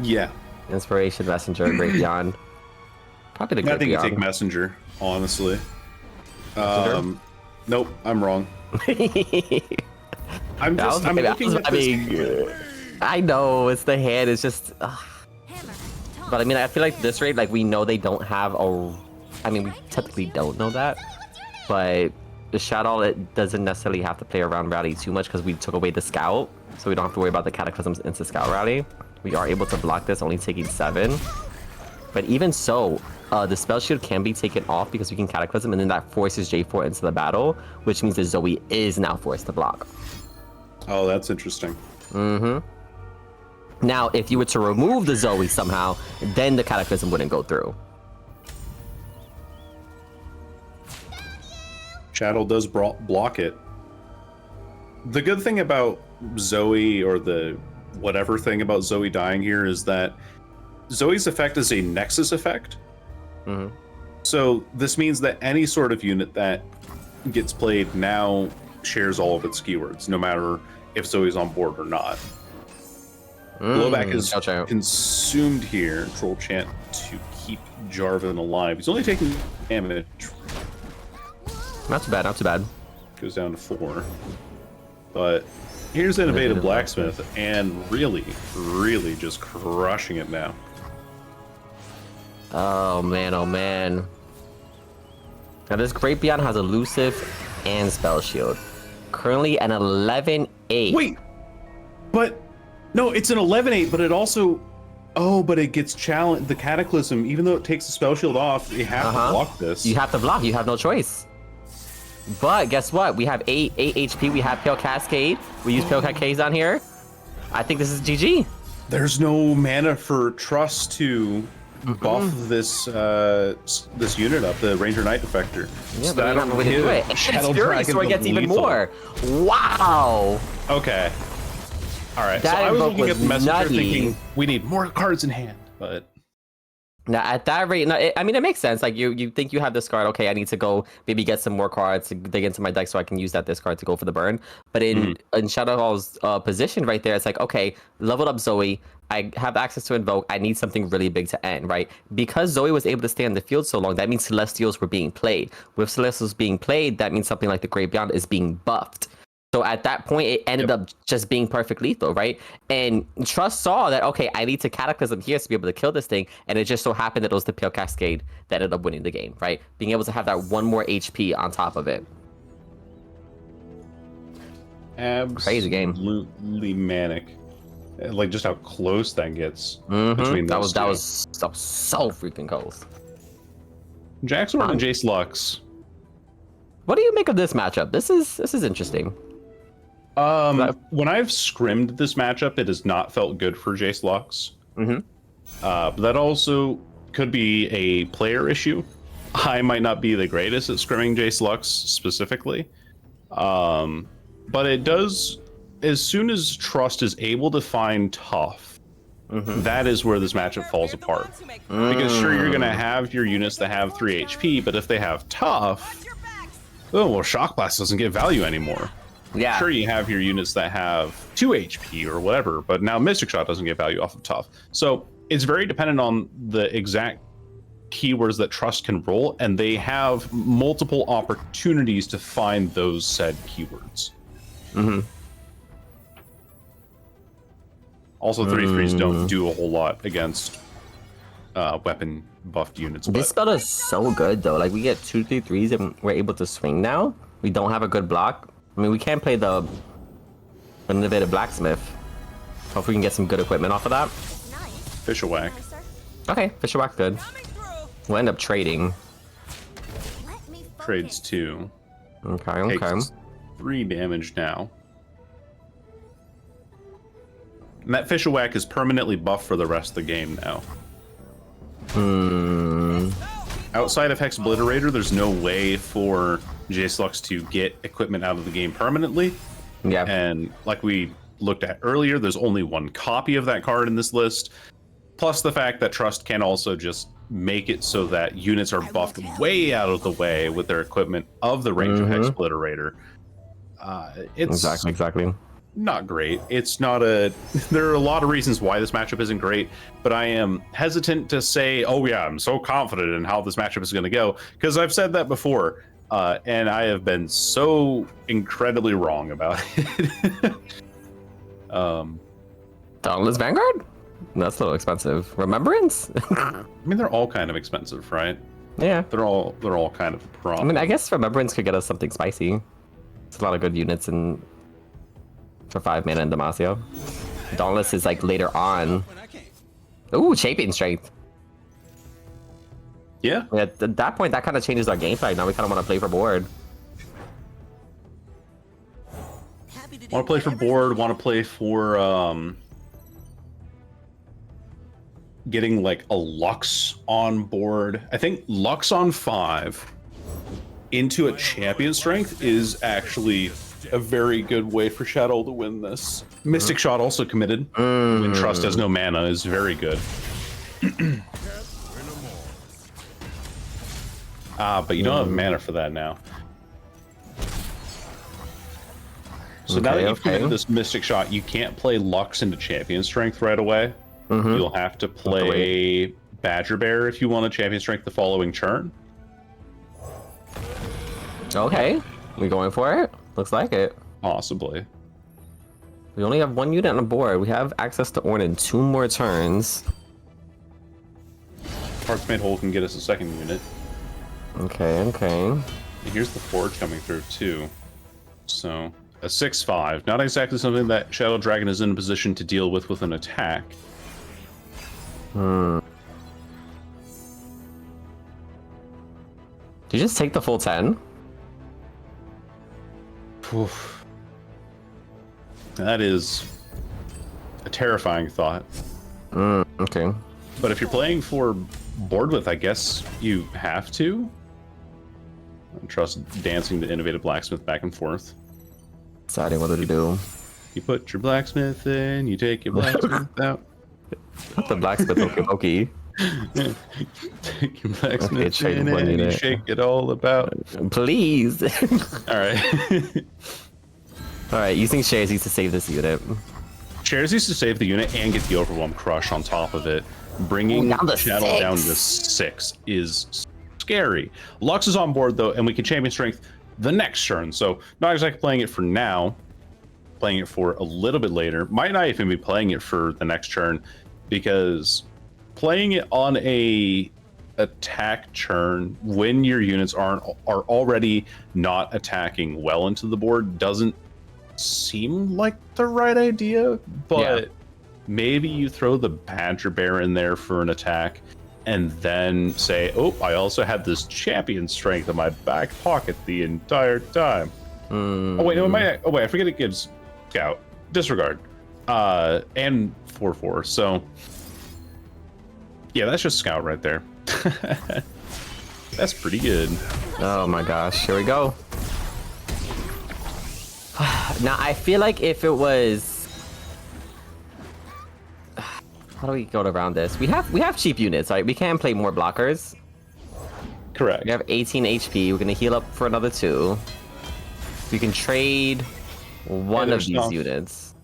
Yeah. Inspiration, Messenger, Great Beyond. Probably the Great I think Beyond. you take Messenger, honestly. Messenger? Nope, I'm wrong. I'm looking at this. I know it's the hand. It's just, but I mean, I feel like this rate, like we know they don't have a. I mean, we typically don't know that, but the Shaddoll, it doesn't necessarily have to play around rally too much because we took away the scout, so we don't have to worry about the Cataclysms into scout rally. We are able to block this, only taking 7. But even so, the spell shield can be taken off because we can Cataclysm, and then that forces J4 into the battle, which means that Zoe is now forced to block. Oh, that's interesting. Now, if you were to remove the Zoe somehow, then the Cataclysm wouldn't go through. Shaddoll does block it. the good thing about Zoe, or the whatever thing about Zoe dying here, is that Zoe's effect is a Nexus effect. Mm-hmm. So this means that any sort of unit that gets played now shares all of its keywords, no matter if Zoe's on board or not. Blowback is consumed here. Troll chant to keep Jarvan alive. He's only taking damage. Not too bad, not too bad. Goes down to 4. But here's Innovative Blacksmith, and really just crushing it now. Oh man, oh man. Now this Great Beyond has Elusive and Spell Shield. Currently an 11-8. Wait! But, no, it's an 11-8, but it also... Oh, but it gets challenged. The Cataclysm, even though it takes the Spell Shield off, you have to block this. You have to block, you have no choice. But guess what? We have 8 HP, we have Pale Cascade. We use Pale Cascades on here. I think this is GG. There's no mana for Trust to buff this this unit up, the Ranger Knight Defector. Yeah, so but I don't know way to do it. And Fury Sword gets even more. Wow. Okay. All right. That so I was looking at the messenger nutty. thinking we need more cards in hand, but now at that rate, no, I mean it makes sense. Like you think you have this card, okay, I need to go maybe get some more cards to dig into my deck so I can use that discard to go for the burn. But in Shaddoll's position right there, it's like, okay, leveled up Zoe. I have access to Invoke. I need something really big to end, right? Because Zoe was able to stay on the field so long, that means Celestials were being played. With Celestials being played, that means something like the Great Beyond is being buffed. So at that point, it ended up just being perfect lethal, right? And Trust saw that, okay, I need to Cataclysm here to be able to kill this thing. And it just so happened that it was the Pale Cascade that ended up winning the game, right? Being able to have that 1 more HP on top of it. Crazy game. Absolutely manic. Like just how close that gets between those that was so freaking close. Jaxor and Jace Lux. What do you make of this matchup? This is interesting. When I've scrimmed this matchup, it has not felt good for Jace Lux. But that also could be a player issue. I might not be the greatest at scrimming Jace Lux specifically, but it does. As soon as Trust is able to find ToF, that is where this matchup falls apart. Because sure, you're gonna have your units that have 3 HP, but if they have ToF, oh well, Shock Blast doesn't get value anymore. Yeah. Sure, you have your units that have 2 HP or whatever, but now Mystic Shot doesn't get value off of ToF. So it's very dependent on the exact keywords that Trust can roll, and they have multiple opportunities to find those said keywords. Also, 3/3s don't do a whole lot against weapon buffed units. This spell is so good though. Like we get 2 3/3s and we're able to swing now. We don't have a good block. I mean, we can't play the Innovative Blacksmith. Hopefully we can get some good equipment off of that. Fisher Whack. Okay, Fisher Whack good. We'll end up trading. Trades 2. Okay. Takes 3 damage now. And that Fisher Whack is permanently buffed for the rest of the game now. Outside of Hex Obliterator, there's no way for Jace Lux to get equipment out of the game permanently. Yeah. And like we looked at earlier, there's only 1 copy of that card in this list. Plus the fact that Trust can also just make it so that units are buffed way out of the way with their equipment of the range of Hex Obliterator. It's exactly. Not great. It's not a... There are a lot of reasons why this matchup isn't great, but I am hesitant to say, oh yeah, I'm so confident in how this matchup is going to go, because I've said that before, and I have been so incredibly wrong about it. Dauntless Vanguard? That's a little expensive. Remembrance? I mean, they're all kind of expensive, right? Yeah. They're all kind of a problem. I mean, I guess Remembrance could get us something spicy. It's a lot of good units in... for 5 mana in Demacia. Dauntless is like later on. Ooh, Shaping Strength. Yeah. At that point, that kind of changes our gameplay. Now we kind of want to play for board. Want to play for board, want to play for getting like a Lux on board. I think Lux on 5 into a champion strength is actually a very good way for Shaddoll to win this. Mystic Shot also committed. When Trust has no mana is very good. But you don't have mana for that now. So now that you've committed this Mystic Shot, you can't play Lux into Champion Strength right away. You'll have to play Badger Bear if you want a Champion Strength the following turn. Okay, we going for it? Looks like it. Possibly. We only have one unit on the board. We have access to Orn in 2 more turns. Heartsmade Hole can get us a second unit. Okay. And here's the Forge coming through too. So a 6/5, not exactly something that Shadow Dragon is in a position to deal with an attack. Did you just take the full 10? Oof. That is a terrifying thought. Okay. But if you're playing for board width, I guess you have to. Trust dancing the innovative blacksmith back and forth. Deciding whether to do. You put your blacksmith in, you take your blacksmith out. The blacksmith, okay. Take your blacksmith Okay, in and you shake it all about. Please. Alright. Alright, using shares needs to save this unit. Shares used to save the unit and get the Overwhelm Crush on top of it. Bringing Shaddoll down to 6 is scary. Lux is on board though, and we can Champion Strength the next turn. So not exactly playing it for now, playing it for a little bit later. Might not even be playing it for the next turn, because playing it on a attack turn when your units are already not attacking well into the board doesn't seem like the right idea. But maybe you throw the Badger Bear in there for an attack, and then say, oh, I also had this Champion Strength in my back pocket the entire time. Oh wait, no, I forget it gives Scout. Disregard. And 4/4. So yeah, that's just Scout right there. That's pretty good. Oh my gosh, here we go. Now I feel like if it was, how do we go around this? We have cheap units, right? We can play more blockers. Correct. We have 18 HP. We're gonna heal up for another 2. We can trade one of these units.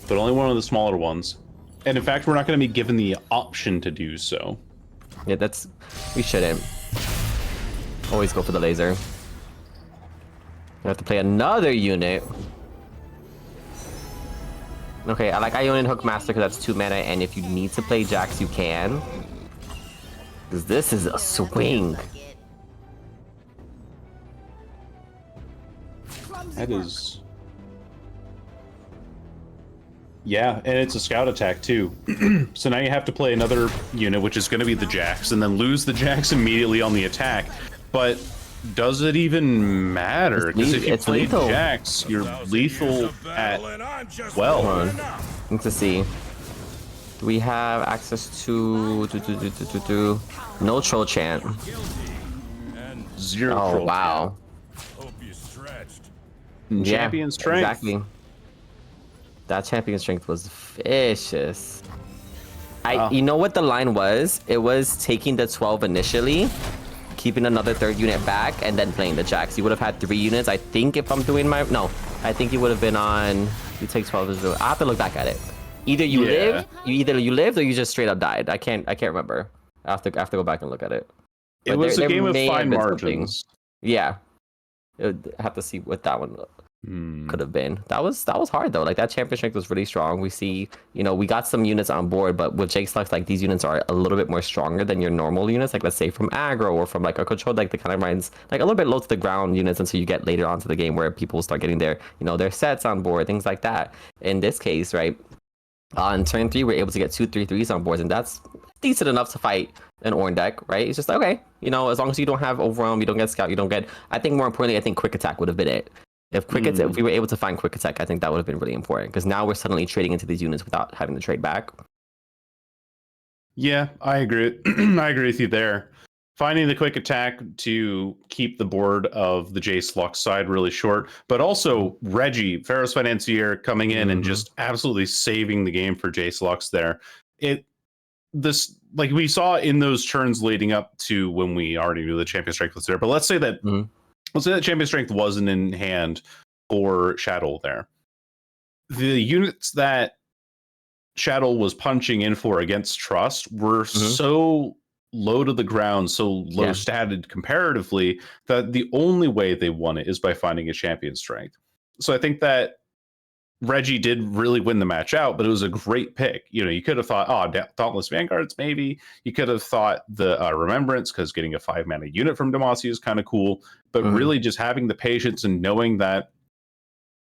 But only one of the smaller ones. And in fact, we're not going to be given the option to do so. Yeah, we shouldn't. Always go for the laser. We have to play another unit. Okay, I like Ionian Hookmaster because that's 2 mana, and if you need to play Jax, you can. Because this is a swing. That is... Yeah, and it's a Scout attack too. So now you have to play another unit, which is going to be the Jax, and then lose the Jax immediately on the attack. But does it even matter? Because if you play Jax, you're lethal at 12. Hold on. Need to see. Do we have access to no troll chant? 0 Oh troll wow. Champion Strength. Exactly. That Champion Strength was vicious. You know what the line was? It was taking the 12 initially, keeping another 3rd unit back, and then playing the Jax. You would have had 3 units, I think, if I'm doing my... No, I think you would have been on... You take 12 as well. I have to look back at it. Either you lived, or you just straight up died. I can't remember. I have to go back and look at it. It was a game of fine margins. Yeah. I have to see what that one could have been. That was hard though. Like that Champion Strength was really strong. We see, we got some units on board, but with Jake's Lux, like these units are a little bit more stronger than your normal units. Like let's say from aggro or from like a control, like the kind of reminds like a little bit low to the ground units until you get later onto the game where people start getting their their sets on board, things like that. In this case, right, on turn 3 we're able to get 2 3/3s on boards, and that's decent enough to fight an Ornn deck, right? It's just like, okay, as long as you don't have Overwhelm, you don't get Scout, you don't get... I think more importantly, I think Quick Attack would have been it. If we were able to find Quick Attack, I think that would have been really important, because now we're suddenly trading into these units without having to trade back. Yeah, I agree. I agree with you there. finding the quick attack to keep the board of the Jace Lux side really short, but also Reggie, Pharaoh's Financier, coming in and just absolutely saving the game for Jace Lux there. This, like we saw in those turns leading up to when we already knew the champion strength was there, but let's say that champion strength wasn't in hand for Shaddoll there. The units that Shaddoll was punching in for against Trust were so low to the ground, so low statted comparatively, that the only way they won it is by finding a champion strength. So I think that Reggie did really win the match out, but it was a great pick. You know, you could have thought, Dauntless Vanguards, maybe. You could have thought the Remembrance, because getting a 5-mana unit from Demacia is kind of cool. But really just having the patience and knowing that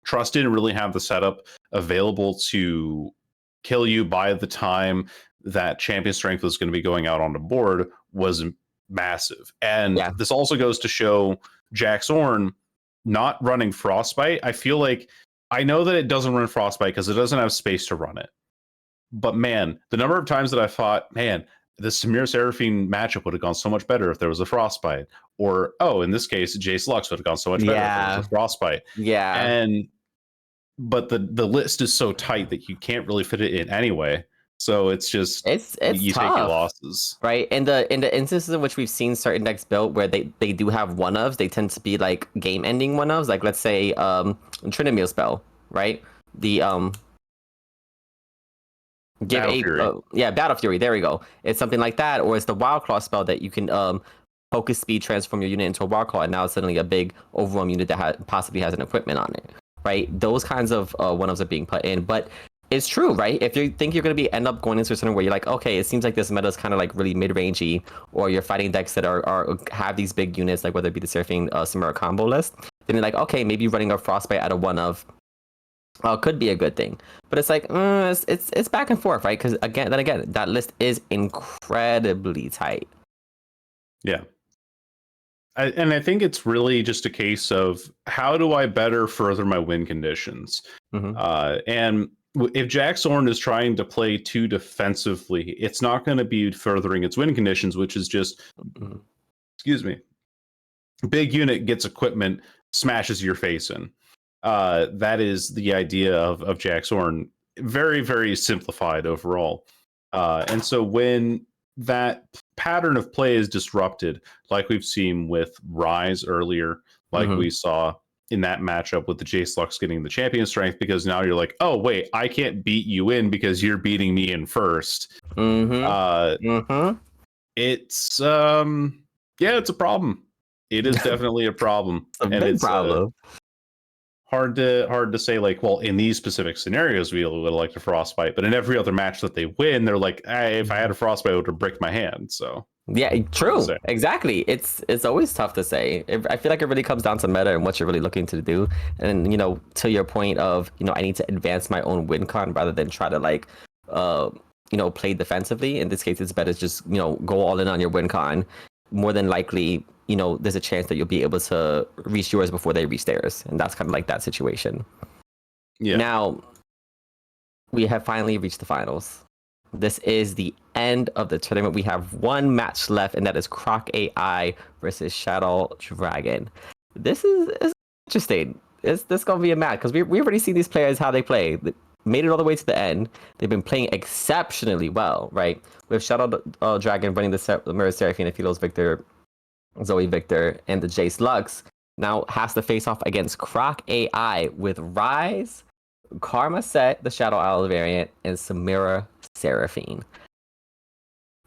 Trust didn't really have the setup available to kill you by the time that champion strength was going to be going out on the board was massive. And this also goes to show Jaxorn not running Frostbite. I feel like, I know that it doesn't run Frostbite because it doesn't have space to run it. But man, the number of times that I thought, man, the Samir Seraphine matchup would have gone so much better if there was a Frostbite. Or, in this case, Jace Lux would have gone so much better if there was a Frostbite. But the list is so tight that you can't really fit it in anyway. So it's just it's you tough, take your losses, right? In the instances in which we've seen certain decks built where they do have one-ofs, they tend to be like game-ending one-ofs. Like let's say Trinity spell, right? The Battle Fury. There we go. It's something like that, or it's the Wild Claw spell that you can focus speed transform your unit into a Wild Claw, and now it's suddenly a big overwhelm unit that possibly has an equipment on it, right? Those kinds of one-ofs are being put in, but it's true, right? If you think you're going to end up going into a certain where you're like, okay, it seems like this meta is kind of like really mid-rangey, or you're fighting decks that have these big units, like whether it be the Seraphine Samira combo list, then you're like, okay, maybe running a Frostbite out of one-of could be a good thing. But it's like, it's back and forth, right? Because again, that list is incredibly tight. Yeah. I think it's really just a case of how do I better further my win conditions? And if Jaxorn is trying to play too defensively, it's not going to be furthering its win conditions, which is just, excuse me, big unit gets equipment, smashes your face in. That is the idea of Jaxorn. Very, very simplified overall. And so when that pattern of play is disrupted, like we've seen with Rise earlier, like we saw in that matchup with the Jace Lux getting the champion strength, because now you're like, oh wait, I can't beat you in because you're beating me in first. It's it's a problem. It is definitely a problem. It's problem. Hard to say, like, well, in these specific scenarios we would like to Frostbite, but in every other match that they win, they're like, hey, if I had a Frostbite, it would have bricked my hand. So yeah, true, exactly. It's always tough to say. I feel like it really comes down to meta and what you're really looking to do. And to your point of I need to advance my own win con rather than try to like play defensively. In this case, it's better to just go all in on your win con. More than likely, there's a chance that you'll be able to reach yours before they reach theirs. And that's kind of like that situation. Yeah. Now, we have finally reached the finals. This is the end of the tournament. We have one match left, and that is Croc AI versus Shaddoll Drgn. This is interesting. This is going to be a match, because we already see these players, how they play. They made it all the way to the end. They've been playing exceptionally well, right? With Shaddoll Drgn running the Mirror Seraphine, Aphilos Victor, Zoe Victor, and the Jace Lux, now has to face off against Croc AI with Rise, Karma Set, the Shadow Owl variant, and Samira Seraphine.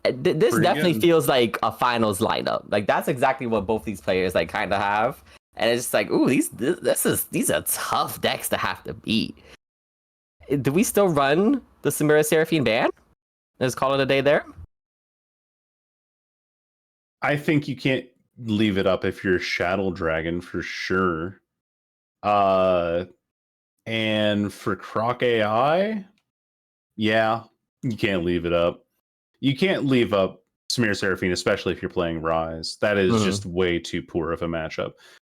This definitely feels like a finals lineup. Like that's exactly what both these players like kind of have, and it's just like, ooh, these are tough decks to have to beat. Do we still run the Samira Seraphine ban? Let's call it a day there. I think you can't leave it up if you're Shaddoll Drgn for sure. And for Croc AI, yeah, you can't leave it up. You can't leave up Samir Seraphine, especially if you're playing Rise. That is just way too poor of a matchup.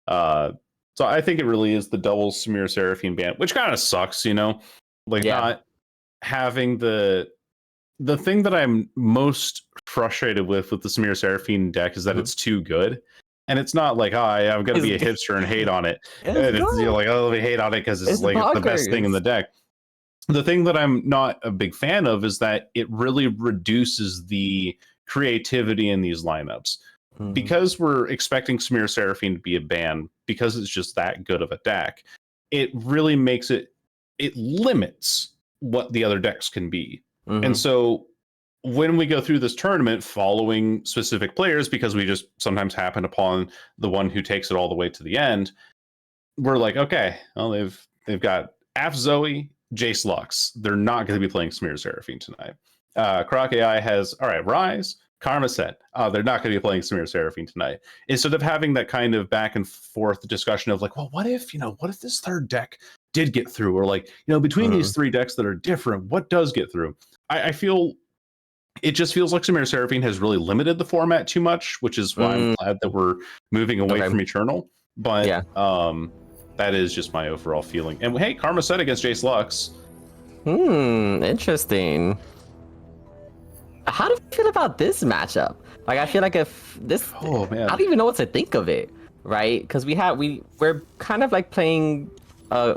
So I think it really is the double Samir Seraphine ban, which kind of sucks, not having the the thing that I'm most frustrated with the Samir Seraphine deck is that it's too good. And it's not like, I'm going to be a hipster and hate on it. And it's like, let me hate on it because it's like the best thing in the deck. The thing that I'm not a big fan of is that it really reduces the creativity in these lineups. Because we're expecting Samir Seraphine to be a ban, because it's just that good of a deck, it really makes it limits what the other decks can be. And so when we go through this tournament following specific players, because we just sometimes happen upon the one who takes it all the way to the end, we're like, okay, well, they've got Af Zoe, Jace Lux. They're not going to be playing Samir Seraphine tonight. Croc AI has, all right, Rise, Karma Set. They're not going to be playing Samir Seraphine tonight. Instead of having that kind of back and forth discussion of like, well, what if this third deck did get through? Or like, between these three decks that are different, what does get through? I feel it just feels like Samir Seraphine has really limited the format too much, which is why I'm glad that we're moving away from Eternal. But that is just my overall feeling. And hey, Karma Set against Jace Lux. Interesting. How do you feel about this matchup? Like, I feel like if this, I don't even know what to think of it, right? Because we're kind of like playing a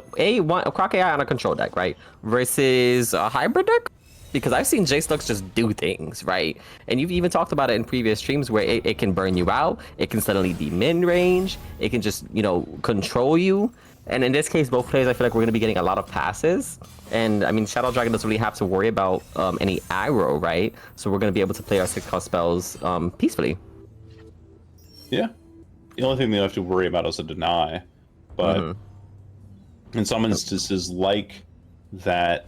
Croc AI on a control deck, right? Versus a hybrid deck. Because I've seen Jace Lux just do things, right? And you've even talked about it in previous streams where it can burn you out. It can suddenly be min-range. It can just, control you. And in this case, both players, I feel like we're going to be getting a lot of passes. And, I mean, Shadow Drgn doesn't really have to worry about any aggro, right? So we're going to be able to play our 6-cost spells peacefully. Yeah. The only thing they have to worry about is a deny. But in some instances, like that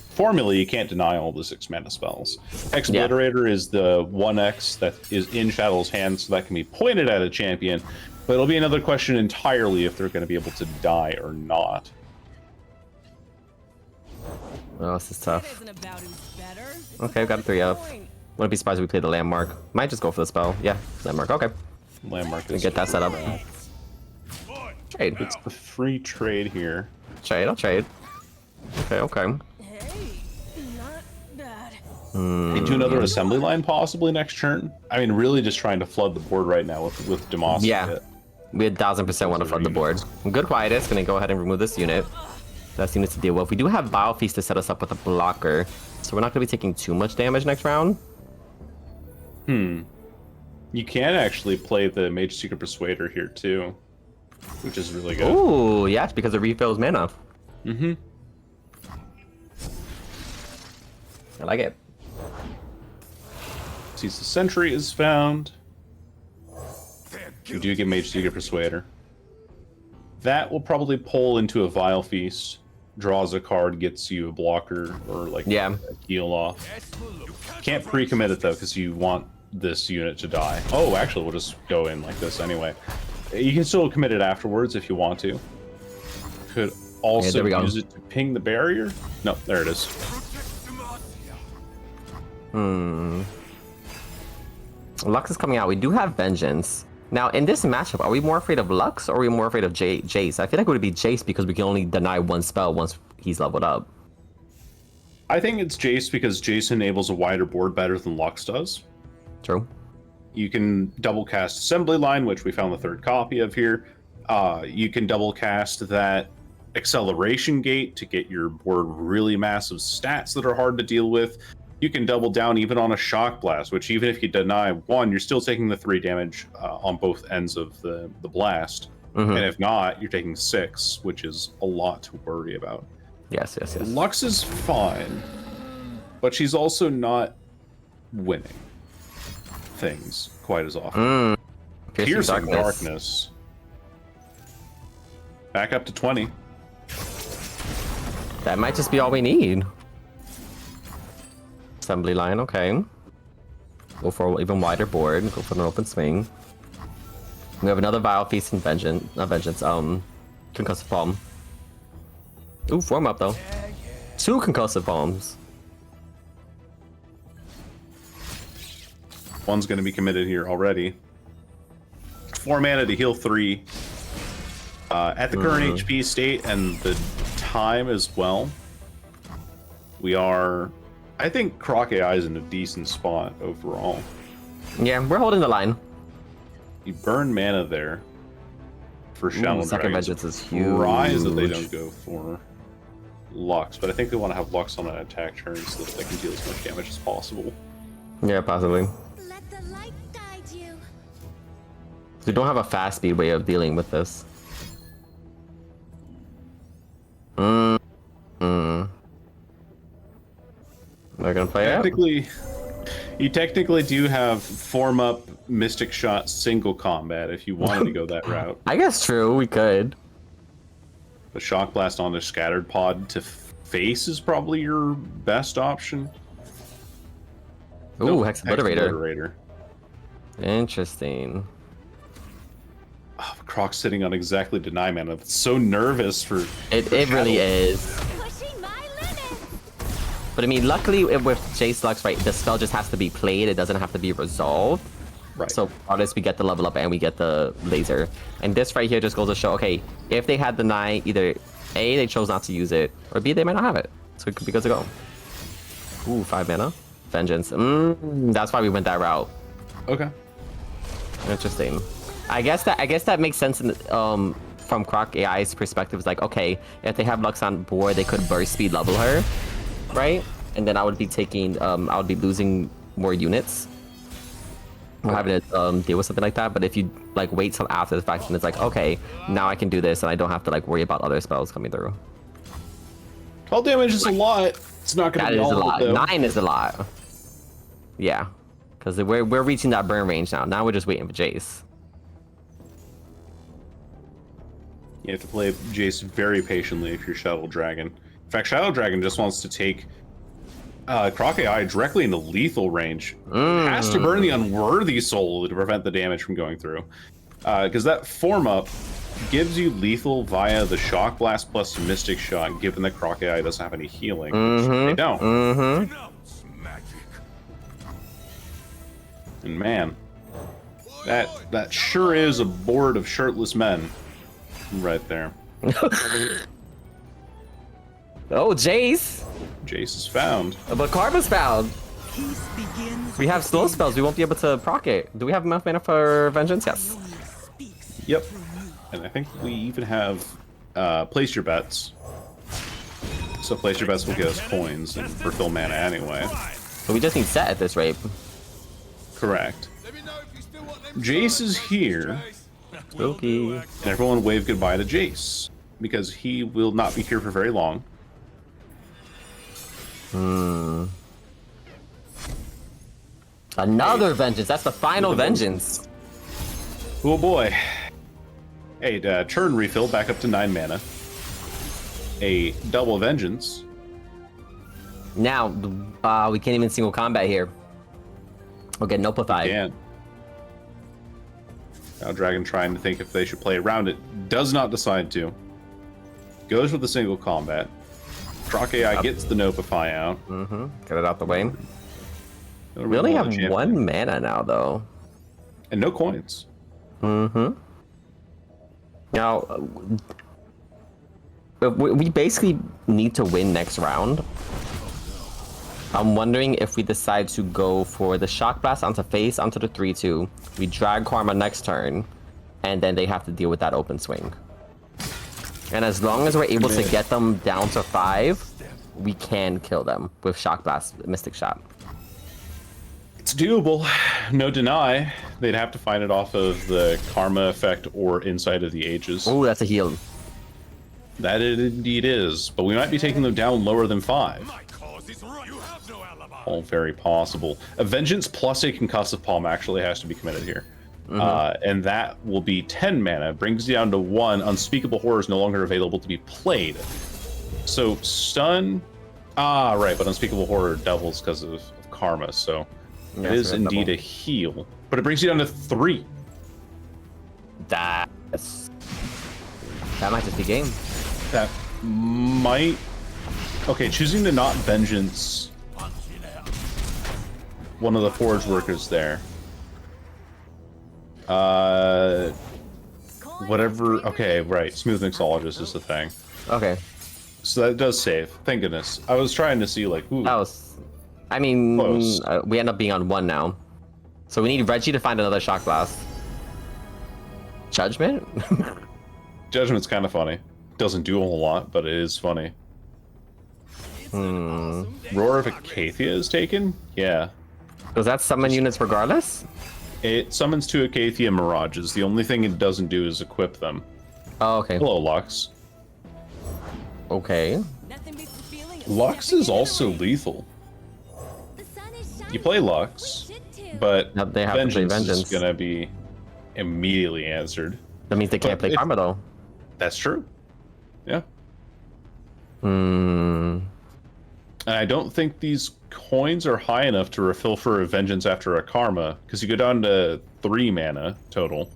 formula, you can't deny all the 6-mana spells. Obliterator is the 1x that is in Shadow's hand, so that can be pointed at a champion. But it'll be another question entirely if they're going to be able to die or not. Oh, this is tough. Okay, I've got a 3-up. Wouldn't be surprised if we play the Landmark. Might just go for the spell. Yeah, Landmark. Okay. Landmark is... Get that set up. Trade. It's the free trade here. Trade, I'll trade. Okay. They do another assembly line possibly next turn. I mean, really just trying to flood the board right now with Demos. Yeah, we 1000% want to flood the board. Good Quietus, gonna go ahead and remove this unit. That's unit to deal with. We do have Vile Feast to set us up with a blocker, so we're not gonna be taking too much damage next round. You can actually play the Mage Secret Persuader here too, which is really good. Ooh, yeah, it's because it refills mana. I like it. Sees the Sentry is found. We do get Mage Secret Persuader. That will probably pull into a Vile Feast. Draws a card, gets you a blocker or like a heal off. Can't pre-commit it though because you want this unit to die. Oh, actually, we'll just go in like this anyway. You can still commit it afterwards if you want to. Could also use it to ping the barrier. No, there it is. Lux is coming out. We do have Vengeance. Now, in this matchup, are we more afraid of Lux or are we more afraid of Jace? I feel like it would be Jace because we can only deny one spell once he's leveled up. I think it's Jace because Jace enables a wider board better than Lux does. True. You can double cast Assembly Line, which we found the third copy of here. You can double cast that Acceleration Gate to get your board really massive stats that are hard to deal with. You can double down even on a Shock Blast, which even if you deny one, you're still taking the 3 damage on both ends of the blast. And if not, you're taking 6, which is a lot to worry about. Yes. Lux is fine, but she's also not winning things quite as often. Piercing Darkness. Back up to 20. That might just be all we need. Assembly Line, okay. Go for an even wider board. Go for an open swing. We have another Vile Feast and Vengeance. Concussive Palm. Ooh, form up though. 2 Concussive Palms. One's going to be committed here already. 4 mana to heal 3. At the current HP state and the time as well, we are I think Croc AI is in a decent spot overall. Yeah, we're holding the line. You burn mana there for Shadow Second Dragons. Vengeance is huge. Rise that they don't go for Lux, but I think they want to have Lux on an attack turn so that they can deal as much damage as possible. Yeah, possibly. Let the light guide you. We don't have a fast speed way of dealing with this. They're gonna play it? You technically do have form up Mystic Shot single combat if you wanted to go that route. I guess true, we could. The Shock Blast on the Scattered Pod to face is probably your best option. Ooh, Nope, Hex Obliterator. Obliterator. Interesting. Oh, Croc's sitting on exactly deny mana. It's so nervous for. It really is. Pushing my limits. But I mean, luckily with Jace Lux, right, the spell just has to be played. It doesn't have to be resolved. Right. So artists, we get the level up and we get the laser. And this right here just goes to show, okay, if they had deny, either A, they chose not to use it, or B, they might not have it. So it could be good to go. Ooh, 5 mana. Vengeance. That's why we went that route. Okay. Interesting. I guess that makes sense in, from Croc AI's perspective. It's like, okay, if they have Lux on board, they could burst speed level her, right? And then I would be taking, I would be losing more units. Or having to deal with something like that. But if you like wait till after the fact, and it's like, okay, now I can do this, and I don't have to like worry about other spells coming through. 12 damage is a lot. It's not going to be That is all a lot. of it, though. 9 is a lot. Yeah, because we're reaching that burn range now. Now we're just waiting for Jace. You have to play Jace very patiently if you're Shadow Dragon. In fact, Shadow Dragon just wants to take Croc AI directly into lethal range. Has to burn the Unworthy Soul to prevent the damage from going through. Because that form up gives you lethal via the Shock Blast plus Mystic Shot, given that Croc AI doesn't have any healing. They don't. Pronounce magic. And man, that sure is a board of shirtless men right there. Oh, Jace! Jace is found. But Karma's found. Peace begins. We have slow spells. We won't be able to proc it. Do we have enough mana for Vengeance? Yes. Yep. And I think we even have place your bets. So place your bets will get us coins and refill mana anyway. So we just need set at this rate. Correct. Jace is here. Spooky. And everyone wave goodbye to Jace. Because he will not be here for very long. Another Vengeance. That's the final Vengeance. Oh boy. Hey, turn refill back up to 9 mana. A double Vengeance. Now, we can't even single combat here. We'll get Nopified. And now Dragon trying to think if they should play around it. Does not decide to. Goes with the single combat. Croc AI gets the Nopify out. Get it out the way. We only have 1 mana now, though. And no coins. Now, we basically need to win next round. I'm wondering if we decide to go for the Shock Blast onto face, onto the 3-2. We drag Karma next turn, and then they have to deal with that open swing. And as long as we're able to get them down to 5, we can kill them with Shock Blast, Mystic Shot. It's doable. No deny. They'd have to find it off of the Karma effect or Inside of the Ages. Oh, that's a heal. That it indeed is. But we might be taking them down lower than 5. My cause is right. You have no alibi. All very possible. A Vengeance plus a Concussive Palm actually has to be committed here. And that will be 10 mana. Brings you down to 1. Unspeakable Horror is no longer available to be played. So stun... Ah, right, but Unspeakable Horror doubles because of Karma, so... Yeah, it is so indeed double. a heal. But it brings you down to 3. That might just be game. That might... Okay, choosing to not Vengeance one of the Forge workers there. Whatever... Okay, right. Smooth Mixologist is the thing. Okay. So that does save. Thank goodness. I was trying to see, like, ooh, That was... I mean, Close. we end up being on 1 now. So we need Reggie to find another Shock Blast. Judgment? Judgment's kind of funny. Doesn't do a whole lot, but it is funny. Roar of Acacia is taken? Yeah. Does that summon units regardless? It summons 2 Acacia Mirages. The only thing it doesn't do is equip them. Oh, okay. Hello, Lux. Okay. Lux is also lethal. The sun is shining. You play Lux, We should too. but Now they have to play Vengeance is Vengeance. gonna be immediately answered. That means they can't But play Karma though. That's true. Yeah. Hmm. And I don't think these coins are high enough to refill for a Vengeance after a Karma, because you go down to 3 mana total.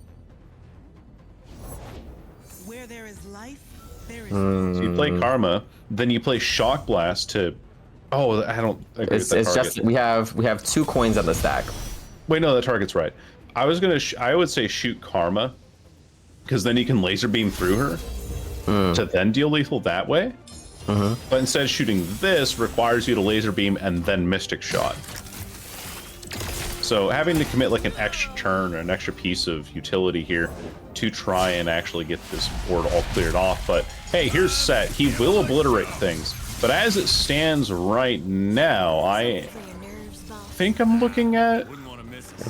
Where there is life, there is So you play Karma, then you play Shock Blast to... Oh, I don't agree with that It's target. just we have 2 coins on the stack. Wait, no, that target's right. I was gonna... I would say shoot Karma, because then you can laser beam through her to then deal lethal that way. But instead, shooting this requires you to laser beam and then Mystic Shot. So having to commit like an extra turn or an extra piece of utility here to try and actually get this board all cleared off. But hey, here's Set. He will obliterate things. But as it stands right now, I think I'm looking at... I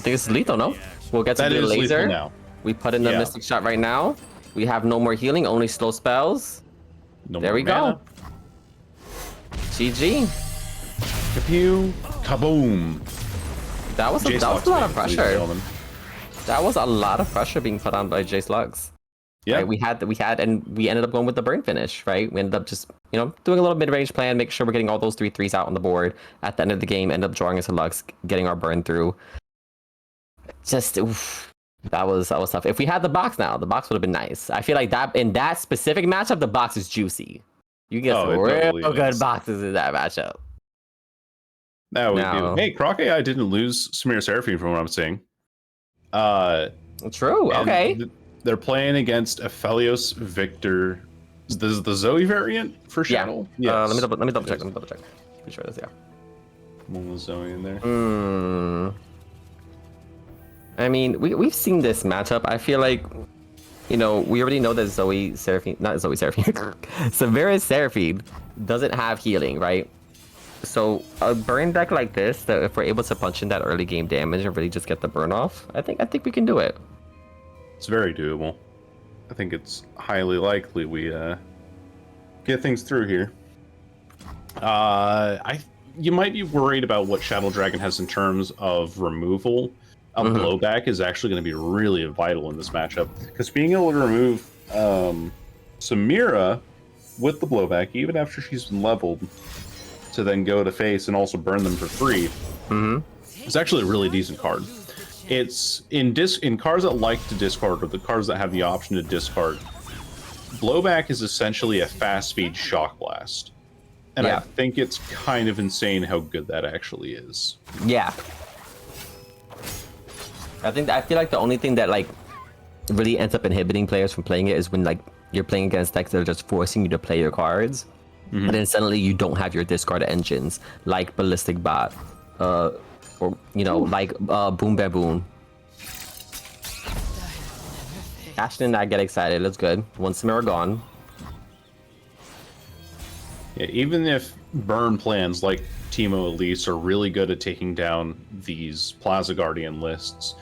think it's lethal, no? We'll get to That the is lethal laser. now. We put in the Yeah. Mystic Shot right now. We have no more healing, only slow spells. No There more we mana. go. GG. Kapew. Kaboom. That was a Jace lot Lux, of ladies and pressure. gentlemen. That was a lot of pressure being put on by Jace Lux. Yeah. Right? We had, and we ended up going with the burn finish, right? We ended up just, doing a little mid-range plan, make sure we're getting all those 3/3s out on the board. At the end of the game, end up drawing into Lux, getting our burn through. Just, oof, that was tough. If we had the box now, the box would have been nice. I feel like that in that specific matchup, the box is juicy. You get some it real totally good is. boxes in that matchup. Now we Now- do. Hey, Croc AI didn't lose Samir Seraphine from what I'm seeing. True. And Okay. They're playing against Aphelios Victor. This is the Zoe variant for Yeah. Shaddoll? Let me double check. Pretty sure that's One with Zoe in there. I mean, we've seen this matchup. I feel like, we already know that Severus Seraphine doesn't have healing, right? So a burn deck like this, that if we're able to punch in that early game damage and really just get the burn off, I think we can do it. It's very doable. I think it's highly likely we get things through here. You might be worried about what Shadow Dragon has in terms of removal. Blowback is actually going to be really vital in this matchup, because being able to remove Samira with the blowback, even after she's been leveled, to then go to face and also burn them for free, it's actually a really decent card. It's in cards that like to discard, or the cards that have the option to discard. Blowback is essentially a fast speed Shock Blast, and Yeah. I think it's kind of insane how good that actually is. Yeah. I feel like the only thing that really ends up inhibiting players from playing it is when you're playing against decks that are just forcing you to play your cards, and then suddenly you don't have your discard engines like Ballistic Bot, or Boom Baboon. Ashton and I get excited. That's good. Once Samira gone. Yeah, even if burn plans like Teemo Elise are really good at taking down these Plaza Guardian lists,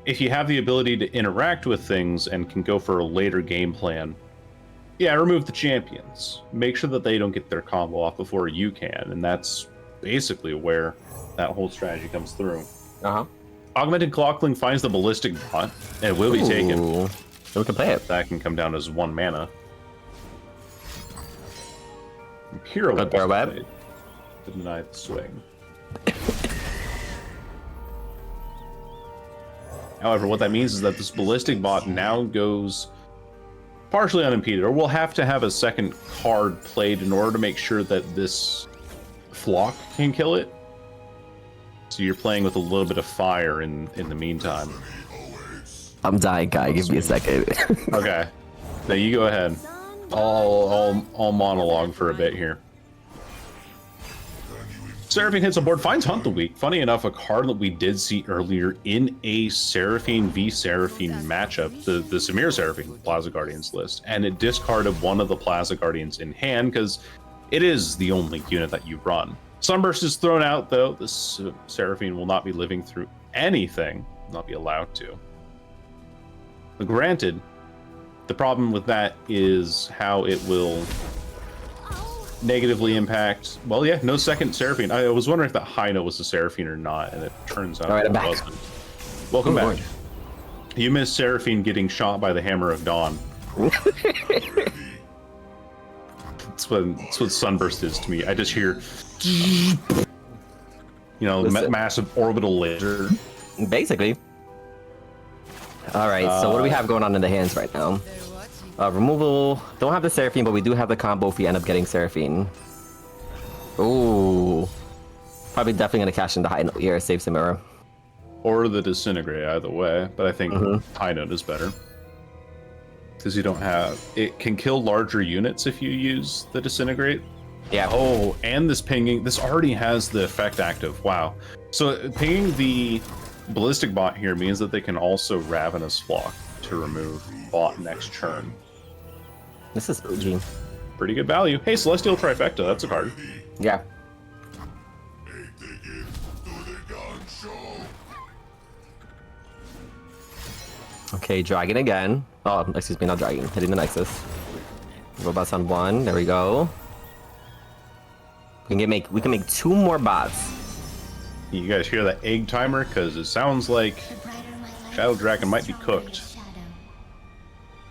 if you have the ability to interact with things and can go for a later game plan, yeah, remove the champions. Make sure that they don't get their combo off before you can, and that's basically where that whole strategy comes through. Augmented Clockling finds the Ballistic Bot, and it will be taken. Ooh. So we can play it. That can come down as 1 mana. Hero Good Bear Web. to deny the swing. However, what that means is that this Ballistic Bot now goes partially unimpeded, or we'll have to have a second card played in order to make sure that this Flock can kill it. So you're playing with a little bit of fire in the meantime. I'm dying, Kai. Give me a second. Okay. Now you go ahead. I'll monologue for a bit here. Seraphine hits on board, finds Hunt the Weak. Funny enough, a card that we did see earlier in a Seraphine v Seraphine matchup, the Samir Seraphine Plaza Guardians list, and it discarded one of the Plaza Guardians in hand because it is the only unit that you run. Sunburst is thrown out, though. This Seraphine will not be living through anything, not be allowed to. But granted, the problem with that is how it will negatively impact. Well, yeah, no second Seraphine. I was wondering if that high note was a Seraphine or not, and it turns out it wasn't. Welcome back. Lord. You missed Seraphine getting shot by the Hammer of Dawn. That's what Sunburst is to me. I just hear, you know, massive orbital laser. Basically. All right. So what do we have going on in the hands right now? Removal. Don't have the Seraphine, but we do have the combo if we end up getting Seraphine. Ooh. Probably definitely going to cash in the high note here, save Samira. Or the Disintegrate, either way. But I think high note is better. Because you don't have... It can kill larger units if you use the Disintegrate. Yeah. Oh, and this pinging... This already has the effect active. Wow. So pinging the Ballistic Bot here means that they can also Ravenous Flock to remove bot next turn. This is OG. Pretty good value. Hey, Celestial Trifecta, that's a card. Yeah. Okay, Drgn again. Oh, excuse me, not Drgn. Hitting the Nexus. Robots on 1. There we go. We can make 2 more bots. You guys hear that egg timer? Because it sounds like Shadow Dragon might be cooked.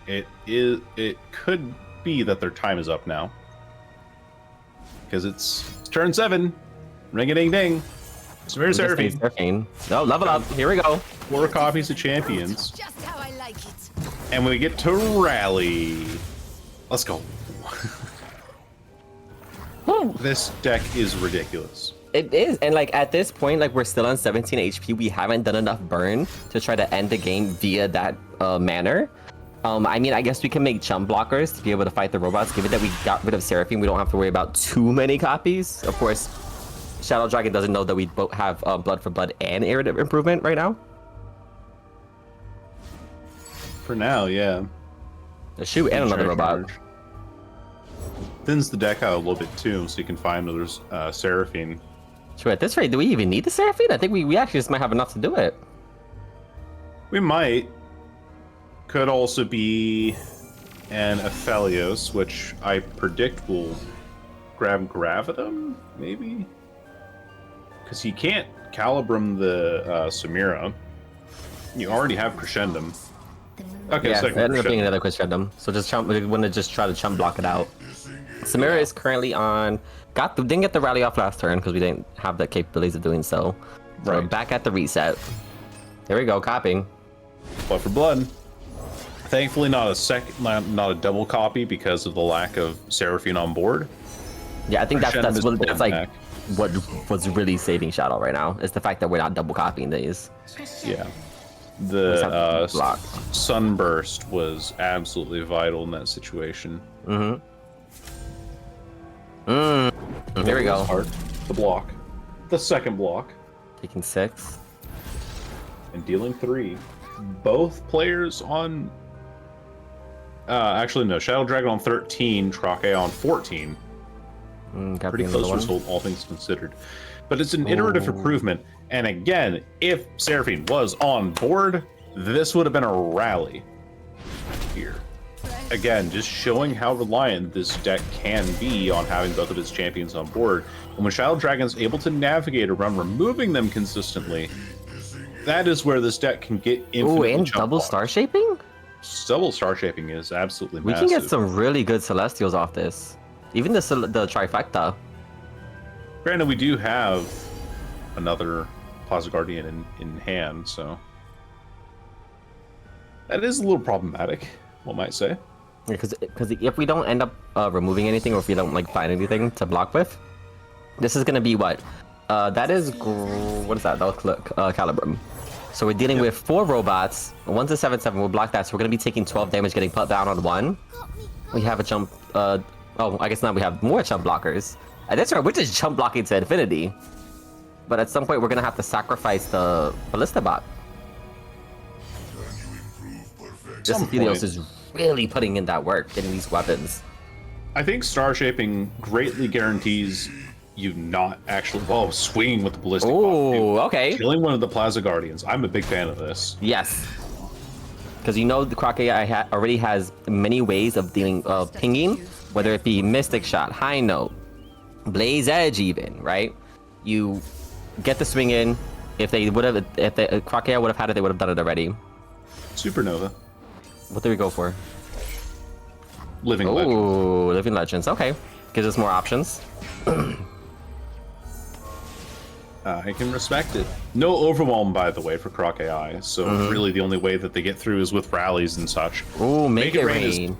It could be that their time is up now. Because it's turn 7. Ring-a-ding-ding. Samir Seraphine. No, level up. Here we go. 4 copies of Champions. Just how I like it. And we get to rally. Let's go. This deck is ridiculous. It is, and like at this point, like we're still on 17 HP. We haven't done enough burn to try to end the game via that manner. I mean, I guess we can make chump blockers to be able to fight the robots. Given that we got rid of Seraphine, we don't have to worry about too many copies. Of course, Shadow Dragon doesn't know that we both have Blood for Blood and Air Improvement right now. For now, yeah. A shoot and another robot. Thins the deck out a little bit too, so you can find another Seraphine. Sure, at this rate, do we even need the Seraphine? I think we actually just might have enough to do it. We might. Could also be an Aphelios, which I predict will grab Gravitum, maybe? Because he can't Calibrum the Samira. You already have Crescendum. Okay, yeah, it ended up being another Crescendum. So just chump, we want to just try to chump block it out. Samira is currently on... didn't get the rally off last turn because we didn't have the capabilities of doing so. So we're back at the reset. There we go, copying. Blood for Blood. Thankfully, not a double copy because of the lack of Seraphine on board. Yeah, I think that's like what was really saving Shaddoll right now is the fact that we're not double copying these. Yeah, the Sunburst was absolutely vital in that situation. There we go. Hard. The block, the second block, taking 6 and dealing 3. Both players on. Actually, no. Shadow Dragon on 13, Trake on 14. Pretty close result, all things considered. But it's an iterative improvement. And again, if Seraphine was on board, this would have been a rally here. Again, just showing how reliant this deck can be on having both of its champions on board. And when Shadow Dragon's able to navigate around removing them consistently, that is where this deck can get infinitely. Ooh, and double star shaping? Double star shaping is absolutely massive. We can get some really good Celestials off this. Even the Trifecta. Granted, we do have another Plaza Guardian in hand, so... That is a little problematic, one might say. Yeah, because if we don't end up removing anything, or if we don't like find anything to block with, this is going to be what? That is... What is that? That was Calibrum. So we're dealing with 4 robots. One's a 7/7. We'll block that. So we're going to be taking 12 damage getting put down on 1. We have a jump... oh, I guess now we have more jump blockers. That's right. We're just jump blocking to infinity. But at some point, we're gonna have to sacrifice the Ballista bot. Just Helios is really putting in that work, getting these weapons. I think star shaping greatly guarantees you not actually swinging with the ballistic. Oh, okay. Killing one of the Plaza Guardians. I'm a big fan of this. Yes. Because you know the Croc AI already has many ways of dealing pinging, whether it be Mystic Shot, High Note, Blaze Edge, even, right? You get the swing in. If the Croc AI would have had it, they would have done it already. Supernova. What did we go for? Living Legends. Ooh, Living Legends. Okay. Gives us more options. I can respect it. No overwhelm, by the way, for Croc AI. So really the only way that they get through is with rallies and such. Ooh, Make It Rain.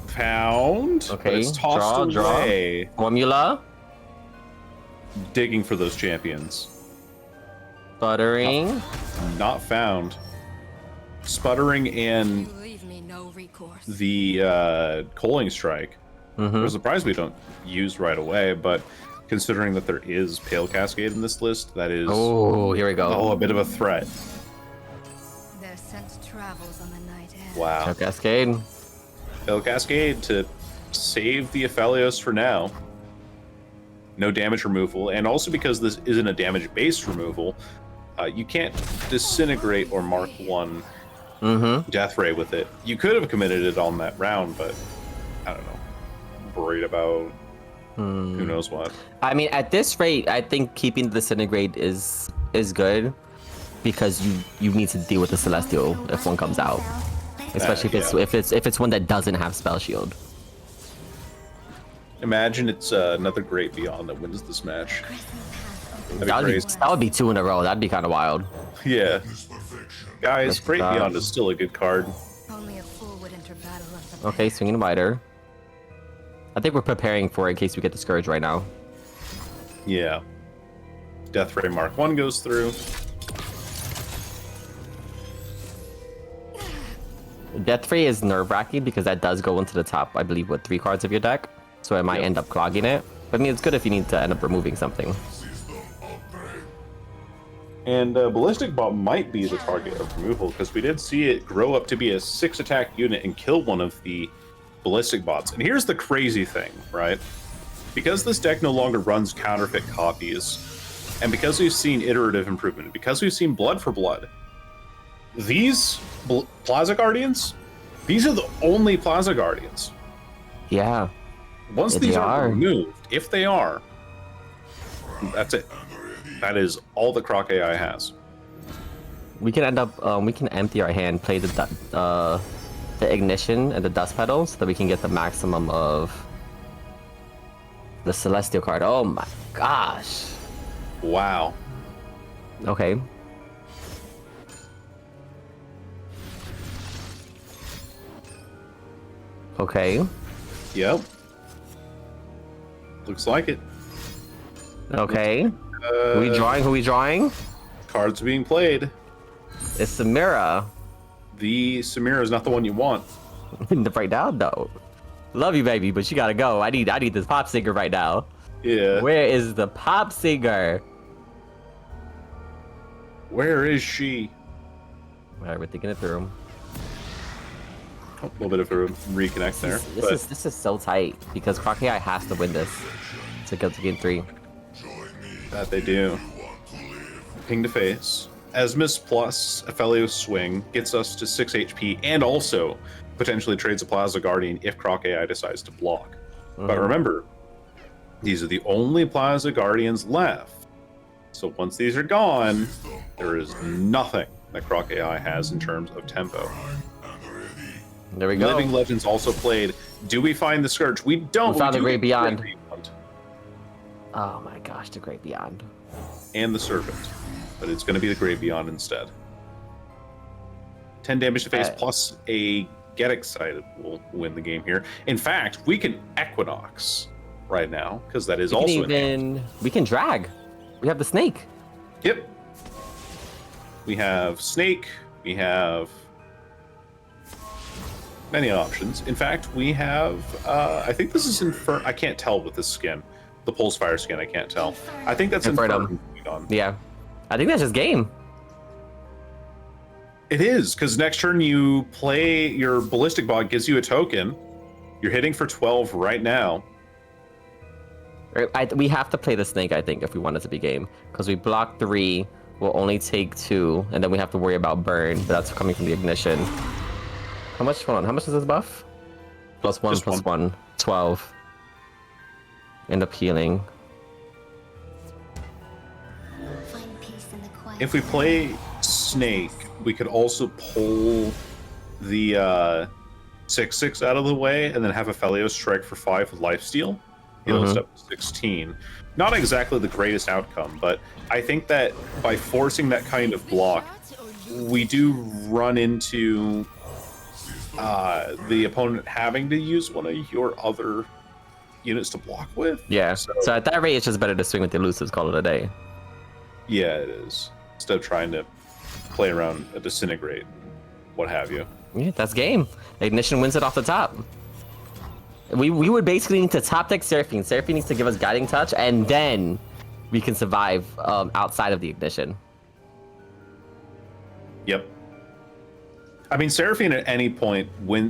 Found. Okay, It's tossed away. Formula. Digging for those champions. Sputtering. Not found. Sputtering and You leave me no recourse. the Coaling Strike. I'm surprised we don't use right away, but considering that there is Pale Cascade in this list, that is Here we go. a bit of a threat. Their scent travels on the night air. Wow. Pale Cascade. Pale Cascade to save the Aphelios for now. No damage removal, and also because this isn't a damage-based removal, you can't disintegrate or mark one death ray with it. You could have committed it on that round, but I don't know. Worried about who knows what. I mean, at this rate, I think keeping the Disintegrate is good because you need to deal with the Celestial if one comes out, especially if it's one that doesn't have Spell Shield. Imagine it's another Great Beyond that wins this match. That would be 2 in a row. That'd be kind of wild. Yeah. Guys, Great Beyond is still a good card. Only a fool would enter battle of the Okay, swinging wider. I think we're preparing for it in case we get the Scourge right now. Yeah. Death Ray Mark 1 goes through. Death Ray is nerve-wracking because that does go into the top, I believe, with 3 cards of your deck. So it might end up clogging it. But I mean, it's good if you need to end up removing something. And Ballistic Bot might be the target of removal because we did see it grow up to be a 6-attack unit and kill one of the Ballistic Bots. And here's the crazy thing, right? Because this deck no longer runs counterfeit copies, and because we've seen iterative improvement, because we've seen Blood for Blood, these Plaza Guardians, these are the only Plaza Guardians. Yeah. Once these are removed, if they are, that's it. That is all the Croc AI has. We can end up, we can empty our hand, play the Ignition and the Dust Pedal so that we can get the maximum of the Celestial card. Oh my gosh. Wow. Okay. Okay. Yep. Looks like it. Okay. Who we drawing? Who we drawing? Cards being played. It's Samira. The Samira is not the one you want. Right now, though. Love you, baby, but you gotta go. I need this pop singer right now. Yeah. Where is the pop singer? Where is she? All right, we're thinking it through. A little bit of a reconnect there. This is so tight because Croc AI has to win this to go to game 3. That they do. Ping to face. Esmus plus Aphelios Swing gets us to 6 HP and also potentially trades a Plaza Guardian if Croc AI decides to block. But remember, these are the only Plaza Guardians left. So once these are gone, there is nothing that Croc AI has in terms of tempo. There we go. Living Legends also played. Do we find the Scourge? We don't. We found the do Great get Beyond. Great Beyond. Oh my gosh, the Great Beyond. And the Servant. But it's going to be the Great Beyond instead. 10 damage to face plus a Get Excited will win the game here. In fact, we can Equinox right now, because that is also we can drag. We have the Snake. Yep. We have Snake. We have many options. In fact, we have, I think this is Inferno. I can't tell with this skin. The Pulse Fire skin, I can't tell. I think that's Infernum. Infernum. on. Yeah, I think that's just game. It is, because next turn you play your ballistic bot, gives you a token. You're hitting for 12 right now. We have to play the snake, I think, if we want it to be game, because we block 3, we'll only take 2, and then we have to worry about burn, but that's coming from the ignition. How much? Hold on, how much is this buff? +1, Just +1, 12. End up healing. If we play snake, we could also pull the 6/6 out of the way and then have a Felios strike for 5 with lifesteal. Heals up to 16. Not exactly the greatest outcome, but I think that by forcing that kind of block, we do run into the opponent having to use one of your other units to block with. Yeah, so at that rate, it's just better to swing with the elusives, call it a day. Yeah, it is. Instead of trying to play around a disintegrate, what have you. Yeah, that's game. Ignition wins it off the top. We would basically need to top deck Seraphine. Seraphine needs to give us Guiding Touch, and then we can survive outside of the ignition. Yep. I mean, Seraphine at any point,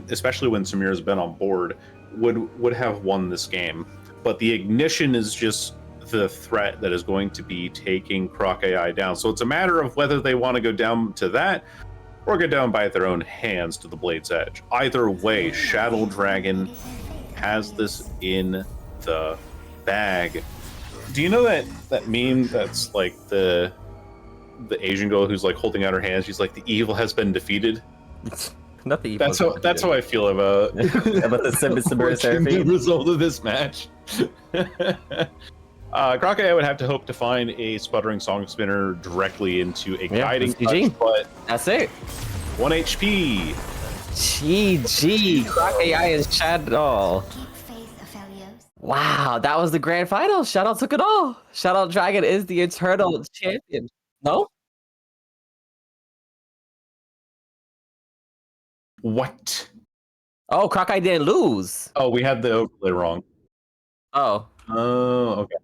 especially when Samira's been on board, would have won this game. But the ignition is just the threat that is going to be taking Croc AI down. So it's a matter of whether they want to go down to that or go down by their own hands to the Blade's Edge. Either way, Drgn has this in the bag. Do you know that meme that's like the Asian girl who's like holding out her hands? She's like, the evil has been defeated. Not the evil. That's how I feel about the Samira Seraphine. The result of this match. Croc AI would have to hope to find a sputtering song spinner directly into a guiding touch, but that's it. 1 HP. GG. Croc AI and Shaddoll. Wow, that was the grand final. Shaddoll took it all. Shaddoll Drgn is the eternal champion. No? What? Oh, Croc AI didn't lose. Oh, we had the overlay wrong. Oh. Oh, okay.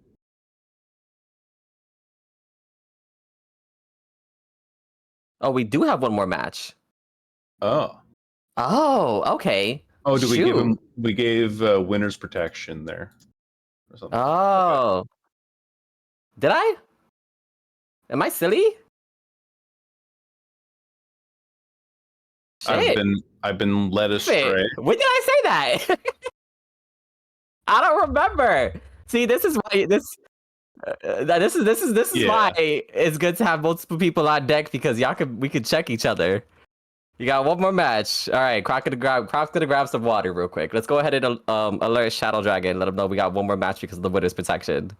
Oh, we do have one more match. Oh. Oh, okay. Oh, did we give him? We gave winner's protection there. Or something. Oh. Okay. Did I? Am I silly? Shit. I've been led astray. When did I say that? I don't remember. See, this is why this is why it's good to have multiple people on deck, because we could check each other. You got one more match. All right, Croc's gonna grab some water real quick. Let's go ahead and alert Drgn. Let him know we got one more match because of the winner's protection.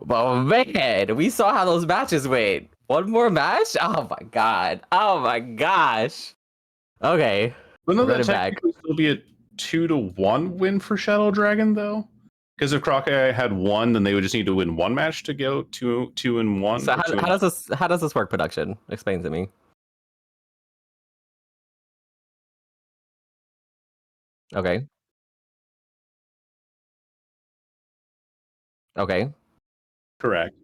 Oh man, we saw how those matches went. One more match? Oh my god. Oh my gosh. Okay. Wouldn't that technically still be a 2-1 win for Drgn though? Because if Croc AI had 1, then they would just need to win 1 match to go 2-1. So how does this work, production? Explain to me. Okay. Okay. Correct.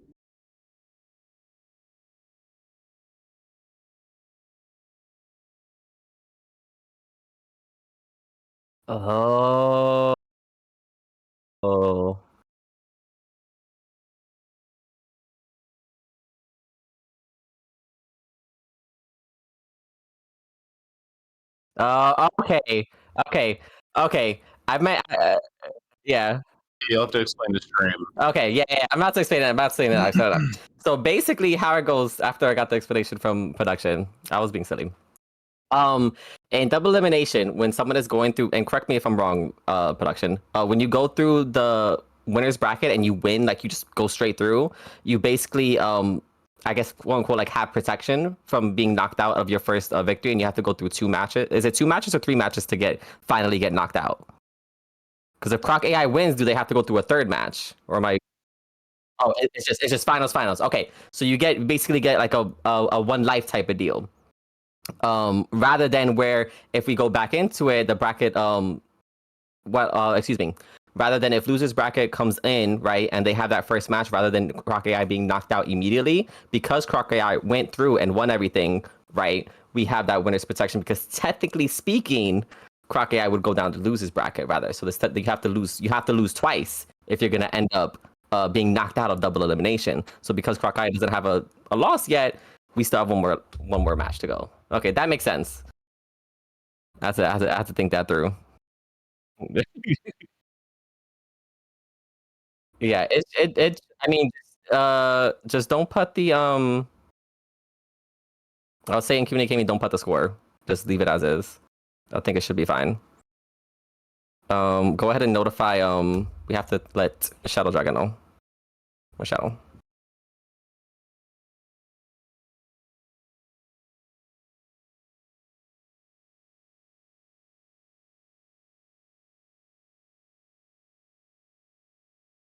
Oh. Oh. Okay. Okay. I meant, yeah. You'll have to explain the stream. Okay, yeah. I'm not explaining it. I'm not saying that. So basically, how it goes after I got the explanation from production, I was being silly. In double elimination, when someone is going through, and correct me if I'm wrong, production, when you go through the winner's bracket and you win, like you just go straight through, you basically, I guess, quote unquote, like have protection from being knocked out of your first victory, and you have to go through 2 matches. Is it 2 matches or 3 matches to finally get knocked out? Because if Croc AI wins, do they have to go through a 3rd match, or am I? Oh, it's just finals. Okay, so you basically get like a 1 life type of deal. Rather than where if we go back into it, the bracket excuse me, rather than if losers bracket comes in, right, and they have that first match, rather than Croc AI being knocked out immediately, because Croc AI went through and won everything, right, we have that winner's protection, because technically speaking, Croc AI would go down to losers bracket rather. So you have to lose twice if you're gonna end up being knocked out of double elimination. So because Croc AI doesn't have a loss yet, we still have one more match to go. Okay, that makes sense. I have to think that through. Yeah, it. I mean, just don't put the I was saying communicating. Don't put the score. Just leave it as is. I think it should be fine. Go ahead and notify. We have to let Shaddoll Drgn know. Or Shaddoll.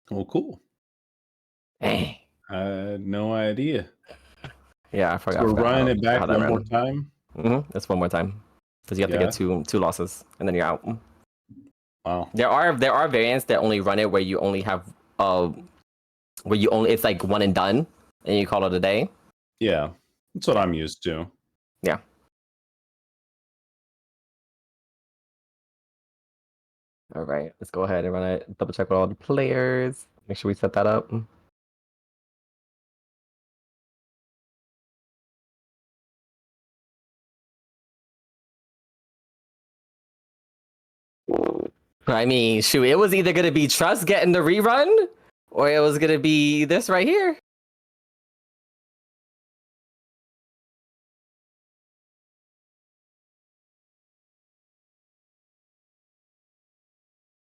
Well, cool. Hey. I had no idea. Yeah, I forgot. So we're running it back one more time. That's one more time, because you have to get two losses, and then you're out. Wow. There are variants that only run it where you only have it's like one and done, and you call it a day. Yeah, that's what I'm used to. Yeah. All right, let's go ahead and run it. Double check with all the players. Make sure we set that up. I mean, shoot, it was either gonna be Trust getting the rerun, or it was gonna be this right here.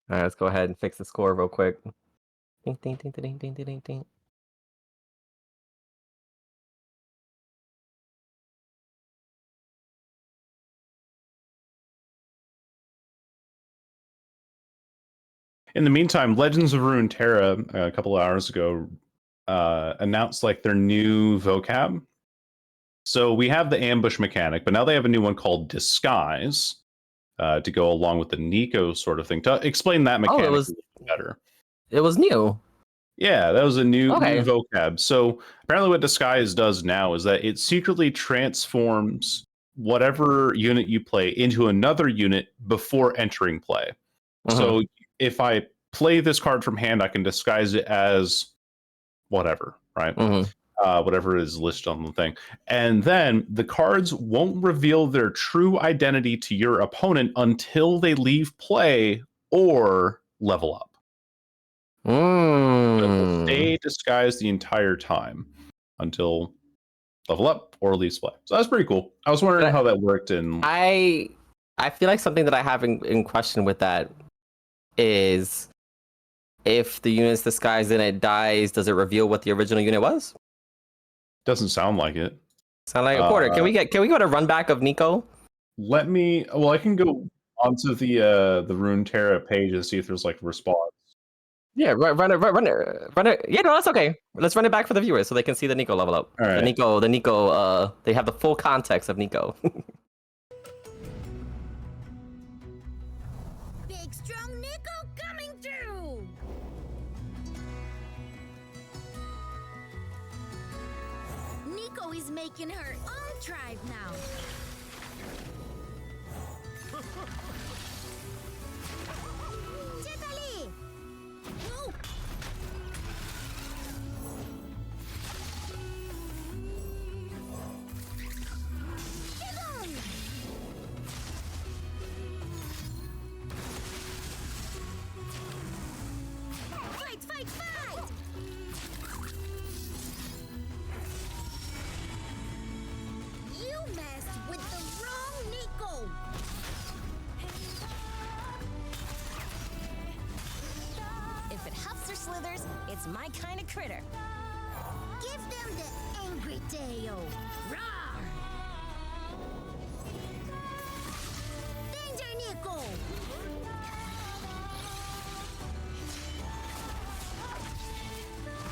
All right, let's go ahead and fix the score real quick. Ding, ding, ding, ding, ding, ding, ding, ding. In the meantime, Legends of Runeterra a couple of hours ago announced like their new vocab. So we have the ambush mechanic, but now they have a new one called disguise to go along with the Nico sort of thing. To explain that mechanic a little better. It was new. Yeah, that was a new vocab. So apparently what disguise does now is that it secretly transforms whatever unit you play into another unit before entering play. So if I play this card from hand, I can disguise it as whatever, right? Whatever is listed on the thing. And then the cards won't reveal their true identity to your opponent until they leave play or level up. They'll stay disguised the entire time until level up or leave play. So that's pretty cool. I was wondering how that worked in... I feel like something that I have in question with that is, if the unit's disguised and it dies, does it reveal what the original unit was? Doesn't sound like it. Sound like a quarter. Can we get a run back of Nico? Let me. Well, I can go onto the Runeterra page and see if there's like a response. Yeah, run it. Yeah, no, that's okay. Let's run it back for the viewers so they can see the Nico level up. All right. The Nico. They have the full context of Nico. Big strong Nico coming through. Nico is making her own tribe now. Titali! Whoa! Fight, fight, fight! You messed with the wrong Nico! If it huffs or slithers, it's my kind of critter. Give them the angry Deo. Rawr! Danger, Nico!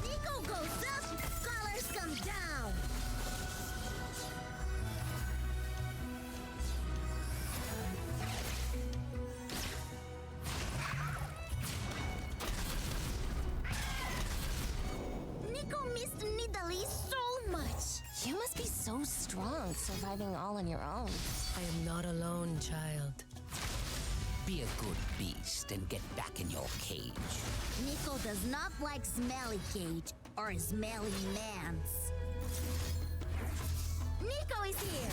Nico goes up, scholars come down. Medley so much. You must be so strong, surviving all on your own. I am not alone, child. Be a good beast and get back in your cage. Nico does not like smelly cage or smelly mans. Nico is here.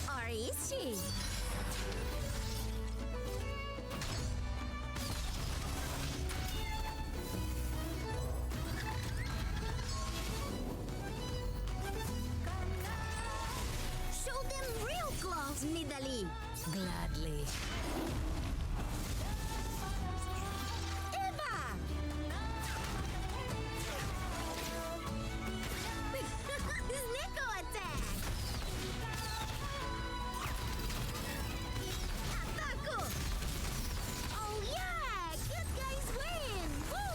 Or is she? Show them real gloves, Nidalee. Gladly. Eva! Nico attack! Ataku! Oh yeah! Good guys win! Woo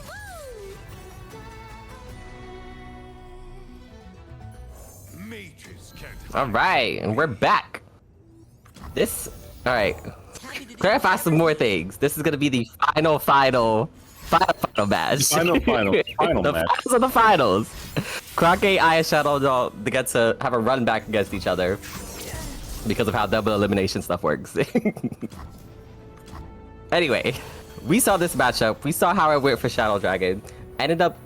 woo! Mages can't. All right, and we're back. All right. Clarify some more things. This is gonna be the final match. Final the match. finals of the finals. Crockett, I, and Shaddoll, they get to have a run back against each other because of how double elimination stuff works. Anyway, we saw this matchup. We saw how it went for Shadow Dragon. Ended up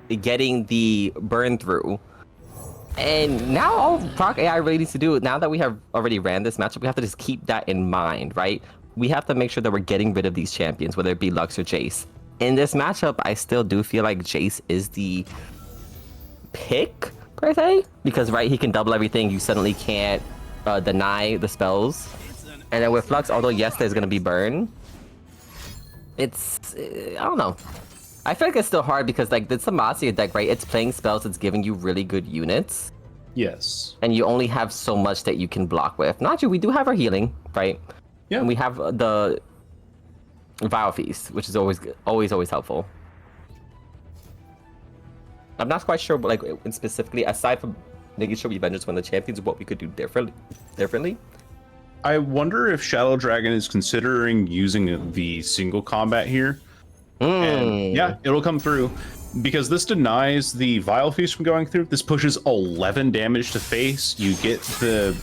getting the burn through. And now all Proc AI really needs to do, now that we have already ran this matchup, we have to just keep that in mind, right? We have to make sure that we're getting rid of these champions, whether it be Lux or Jace. In this matchup, I still do feel like Jace is the pick, per se, because, right, he can double everything. You suddenly can't deny the spells. And then with Lux, although yes, there's going to be burn, it's, I don't know. I feel like it's still hard because, like, the Demacia deck, right? It's playing spells, it's giving you really good units. Yes. And you only have so much that you can block with. Not you, we do have our healing, right? Yeah. And we have the Vile Feast, which is always helpful. I'm not quite sure, but, like, specifically, aside from making sure we vengeance when the champions, what we could do differently. I wonder if Shadow Dragon is considering using the single combat here. And yeah, it'll come through because this denies the Vile Feast from going through. This pushes 11 damage to face. You get the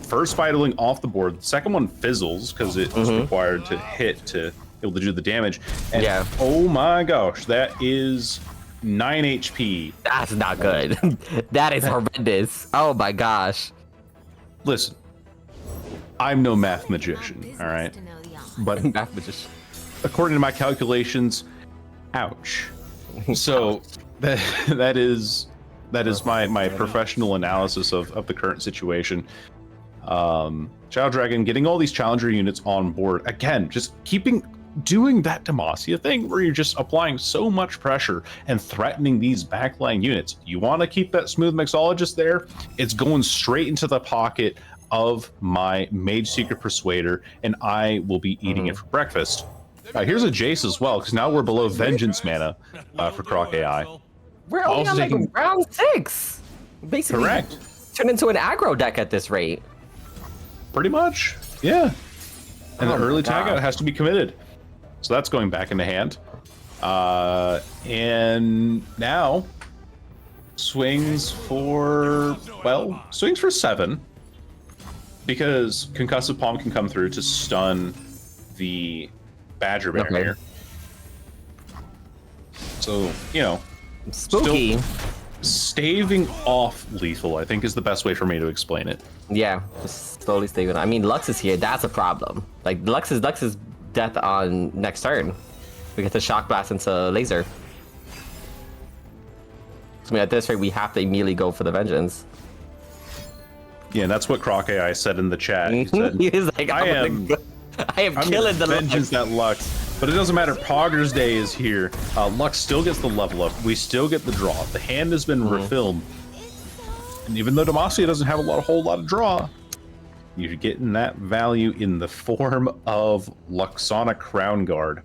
first Vitalik off the board. The second one fizzles because it was required to hit to be able to do the damage. And yeah. Oh my gosh, that is 9 HP. That's not good. That is horrendous. Oh my gosh. Listen, I'm no math magician, all right? But Math magician. according to my calculations, ouch. So that is my professional analysis of the current situation. Shadow Dragon getting all these challenger units on board again, just doing that Demacia thing where you're just applying so much pressure and threatening these backline units. You want to keep that smooth mixologist there, it's going straight into the pocket of my Mage Seeker Persuader, and I will be eating it for breakfast. Here's a Jace as well, because now we're below Vengeance mana for Croc AI. We're only on like round 6. Basically, correct. Turn into an aggro deck at this rate. Pretty much, yeah. And the early tag God. out has to be committed. So that's going back into hand. And now swings for 7. Because Concussive Palm can come through to stun the Badger Bear here. So, you know, Spooky. Staving off lethal, I think, is the best way for me to explain it. Yeah, just slowly staving. I mean, Lux is here. That's a problem. Like, Lux is death on next turn. We get the Shock Blast into Laser. So, I mean, at this rate, we have to immediately go for the Vengeance. Yeah, and that's what Croc AI said in the chat. He said, He's like, I'm killing the Vengeance that Lux. But it doesn't matter. Pogger's Day is here. Lux still gets the level up. We still get the draw. The hand has been refilled. And even though Demacia doesn't have a whole lot of draw, you're getting that value in the form of Luxana Crown Guard.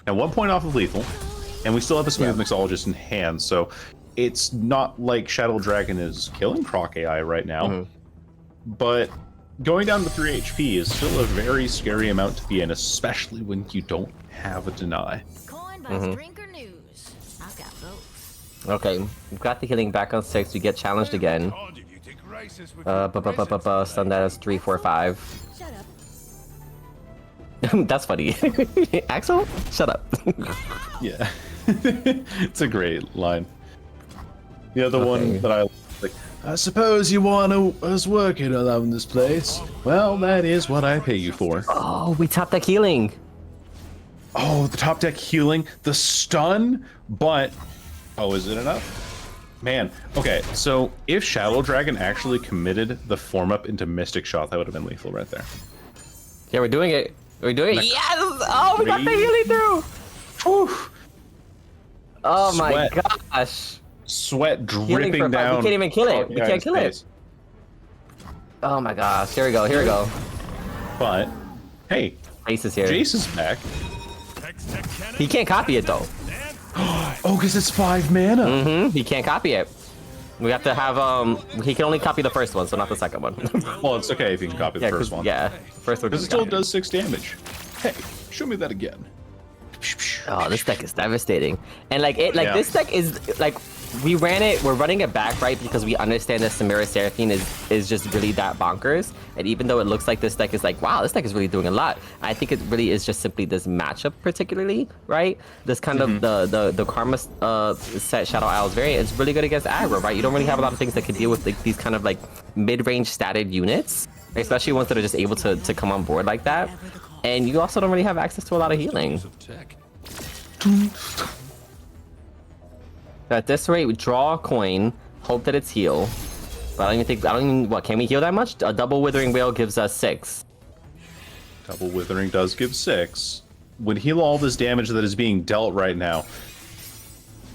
Now, 1 point off of lethal, and we still have a Smooth Mixologist in hand, so it's not like Shadow Dragon is killing Croc AI right now, but going down to 3 HP is still a very scary amount to be in, especially when you don't have a deny. Coin buys drink or news. I've got both. Okay, we've got the healing back on 6. We get challenged again. Stun that as 3, 4, 5. Shut up. That's funny. Axel, shut up. Yeah, it's a great line. The other one that I like. I suppose you want us working around this place. Well, that is what I pay you for. Oh, we top deck healing. Oh, the top deck healing, the stun, but oh, is it enough? Man, okay, so if Shadow Dragon actually committed the form up into Mystic Shot, that would have been lethal right there. Yeah, we're doing it. We're doing it. Yes! Oh, we got the healing through. Whew. Oh Sweat. my gosh. Sweat dripping down. We can't even kill it. We can't kill it. Oh my gosh. Here we go. Here we go. But hey, Ace is here. Jace is back. He can't copy it though. Oh, because it's 5 mana. He can't copy it. We have to have he can only copy the first one, so not the second one. Well, it's okay if you can copy the first one. Yeah, first one. Because it still does 6 damage. Hey, show me that again. Oh, this deck is devastating. And like this deck is like we're running it back, right? Because we understand that Samira Seraphine is just really that bonkers. And even though it looks like this deck is like, wow, this deck is really doing a lot, I think it really is just simply this matchup particularly, right? This kind of the Karma set Shadow Isles variant is really good against aggro, right? You don't really have a lot of things that can deal with like these kind of like mid-range statted units, especially ones that are just able to come on board like that. And you also don't really have access to a lot of healing. At this rate, we draw a coin, hope that it's heal. But I don't even, what, can we heal that much? A double Withering Wail gives us 6. Double Withering does give 6. Would heal all this damage that is being dealt right now.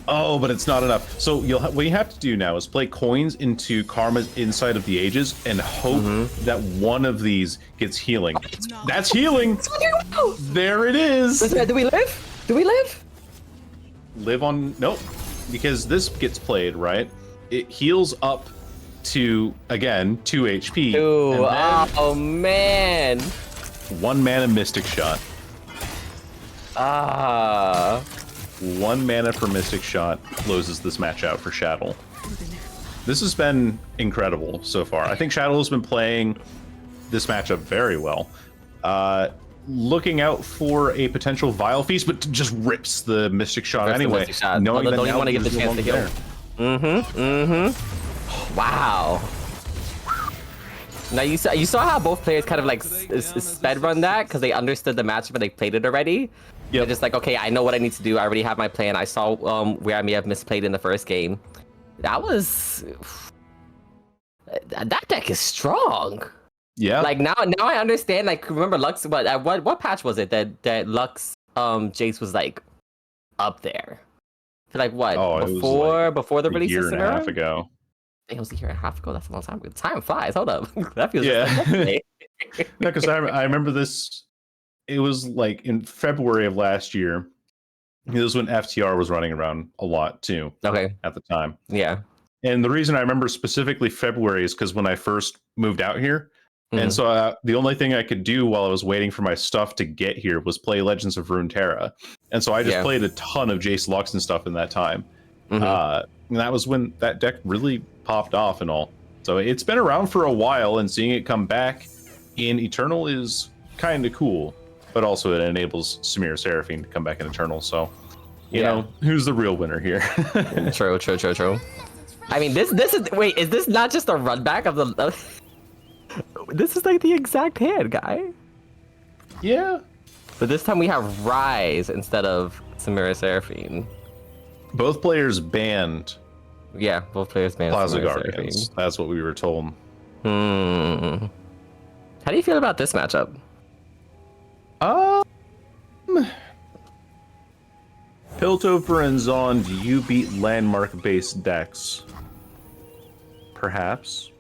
Oh, but it's not enough. So what you have to do now is play coins into Karma's Inside of the Ages and hope that one of these gets healing. That's healing! There it is! Do we live? Do we live? Live on... Nope. Because this gets played, right? It heals up to, again, 2 HP. Ooh, oh man! 1 mana Mystic Shot. 1 mana for Mystic Shot closes this match out for Shaddoll. This has been incredible so far. I think Shaddoll has been playing this matchup very well. Looking out for a potential Vile Feast, but just rips the Mystic Shot anyway. Mystic Shot. Knowing that don't now even want to get the chance to heal. Wow. Now you saw how both players kind of like sped run that because they understood the matchup and they played it already. Yeah. Just like, okay, I know what I need to do. I already have my plan. I saw where I may have misplayed in the first game. That deck is strong. Yeah. Like now I understand. Like remember Lux? What patch was it that Lux Jace was like up there? Like what? Before the release of Samira? A year and a half ago. It was a year and a half ago. That's a long time. Time flies. Hold up. That feels like because I remember this. It was like in February of last year. This was when FTR was running around a lot too. Okay. At the time. Yeah. And the reason I remember specifically February is because when I first moved out here, and so the only thing I could do while I was waiting for my stuff to get here was play Legends of Runeterra. And so I just played a ton of Jace Lux and stuff in that time. And that was when that deck really popped off and all. So it's been around for a while, and seeing it come back in Eternal is kind of cool. But also it enables Samira Seraphine to come back in Eternal. So, you know, who's the real winner here? True. I mean, this is... Wait, is this not just a run back of the... This is like the exact hand, guy. Yeah. But this time we have Rise instead of Samira Seraphine. Both players banned. Yeah, both players banned Plaza Guardians. That's what we were told. How do you feel about this matchup? Piltover and Zon, do you beat landmark-based decks? Perhaps.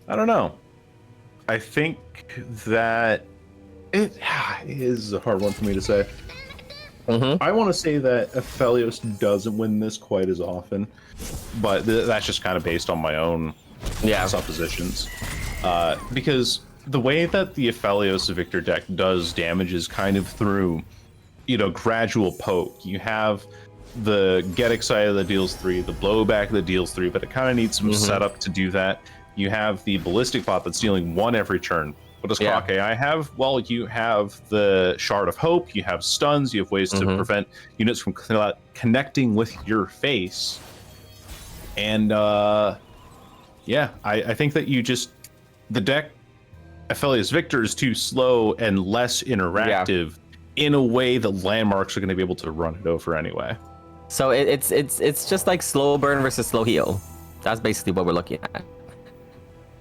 I don't know. I think that it is a hard one for me to say. I want to say that Aphelios doesn't win this quite as often, but that's just kind of based on my own suppositions. Because the way that the Aphelios Victor deck does damage is kind of through, gradual poke. You have the Get Excited that deals 3, the Blowback that deals 3, but it kind of needs some setup to do that. You have the Ballistic Bot that's dealing 1 every turn. What does Croc AI have? Well, you have the Shard of Hope, you have stuns, you have ways to prevent units from connecting with your face. And yeah, I think that the deck Aphelios Victor is too slow and less interactive in a way that landmarks are going to be able to run it over anyway. So it's just like slow burn versus slow heal. That's basically what we're looking at.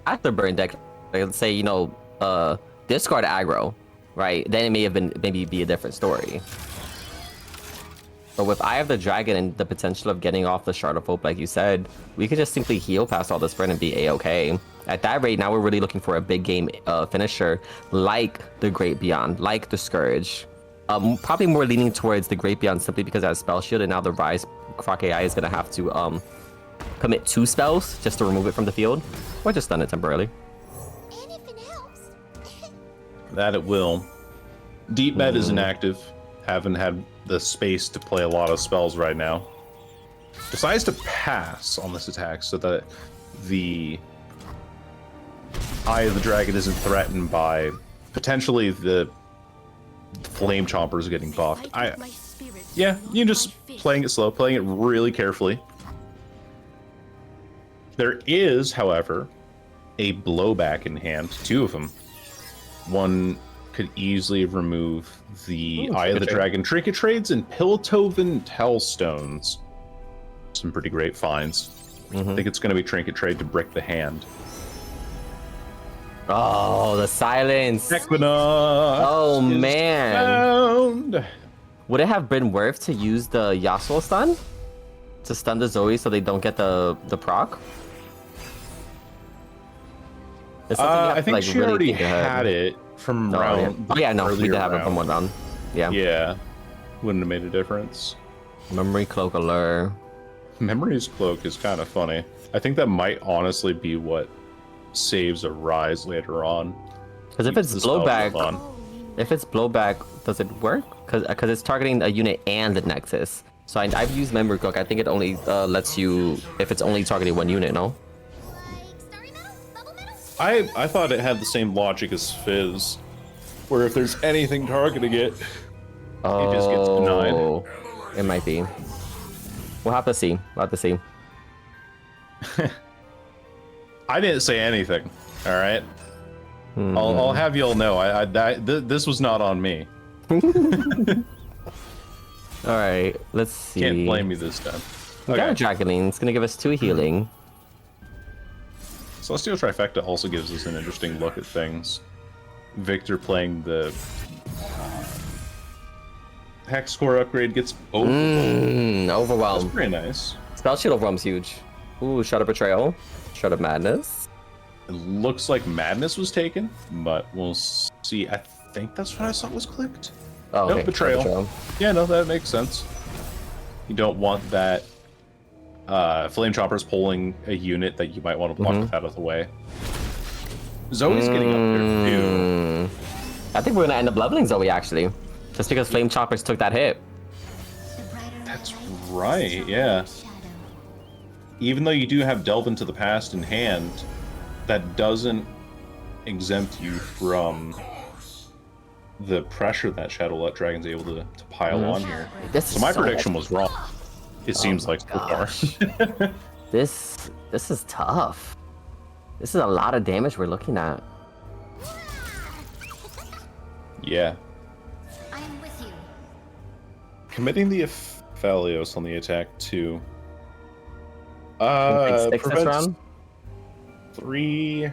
After burn deck, let's say, you know, discard aggro, right? Then it may have been maybe be a different story. But with Eye of the Dragon and the potential of getting off the Shard of Hope, like you said, we could just simply heal past all this burn and be a-okay. At that rate, now we're really looking for a big game finisher like the Great Beyond, like the Scourge. Probably more leaning towards the Great Beyond simply because it has Spell Shield, and now the Rise Croc AI is going to have to commit 2 spells just to remove it from the field, or just stun it temporarily. And if it helps. That it will. Deep Bed is inactive. Haven't had the space to play a lot of spells right now. Decides to pass on this attack so that the Eye of the Dragon isn't threatened by potentially the Flame Chompers getting buffed. Yeah, you're just playing it slow, playing it really carefully. There is, however, a Blowback in hand, 2 of them. One could easily remove the Eye of the Dragon Trinket Trades and Piltoven Tellstones. Some pretty great finds. I think it's going to be Trinket Trade to brick the hand. Oh, the silence. Equinox. Oh, man. Found. Would it have been worth to use the Yasuo stun? To stun the Zoe so they don't get the proc? I think she really already had it from round. Oh yeah, no, we did have it from 1 round. Yeah. Yeah. Wouldn't have made a difference. Memory Cloak Allure. Memory's Cloak is kind of funny. I think that might honestly be what saves a Rise later on. Because if it's Blowback, does it work? Because it's targeting a unit and the Nexus. So I've used Memory Cloak. I think it only lets you if it's only targeting 1 unit, no? I thought it had the same logic as Fizz, where if there's anything targeting it, it just gets denied. It might be. We'll have to see. We'll have to see. I didn't say anything. All right. I'll have y'all know. This was not on me. All right. Let's see. Can't blame me this time. We got a Dragonine. It's gonna give us 2 healing. Celestial Trifecta also gives us an interesting look at things. Victor playing the Hex Core upgrade gets overwhelmed. Overwhelmed. That's pretty nice. Spell Shield Overwhelm's huge. Ooh, Shut of Betrayal. Shut of Madness. It looks like Madness was taken, but we'll see. I think that's what I saw was clicked. Oh, no, okay. Betrayal. Yeah, no, that makes sense. You don't want that Flame Chopper's pulling a unit that you might want to block out of the way. Zoe's getting up there too. I think we're gonna end up leveling Zoe actually, just because Flame Choppers took that hit. That's right, yeah. Even though you do have Delve into the Past in hand, that doesn't exempt you from the pressure that Shaddoll Dragon's able to pile on here. So my prediction was wrong. It seems like so far. This is tough. This is a lot of damage we're looking at. Yeah. I am with you. Committing the Aphelios on the attack too. 6 this prevents round? 3,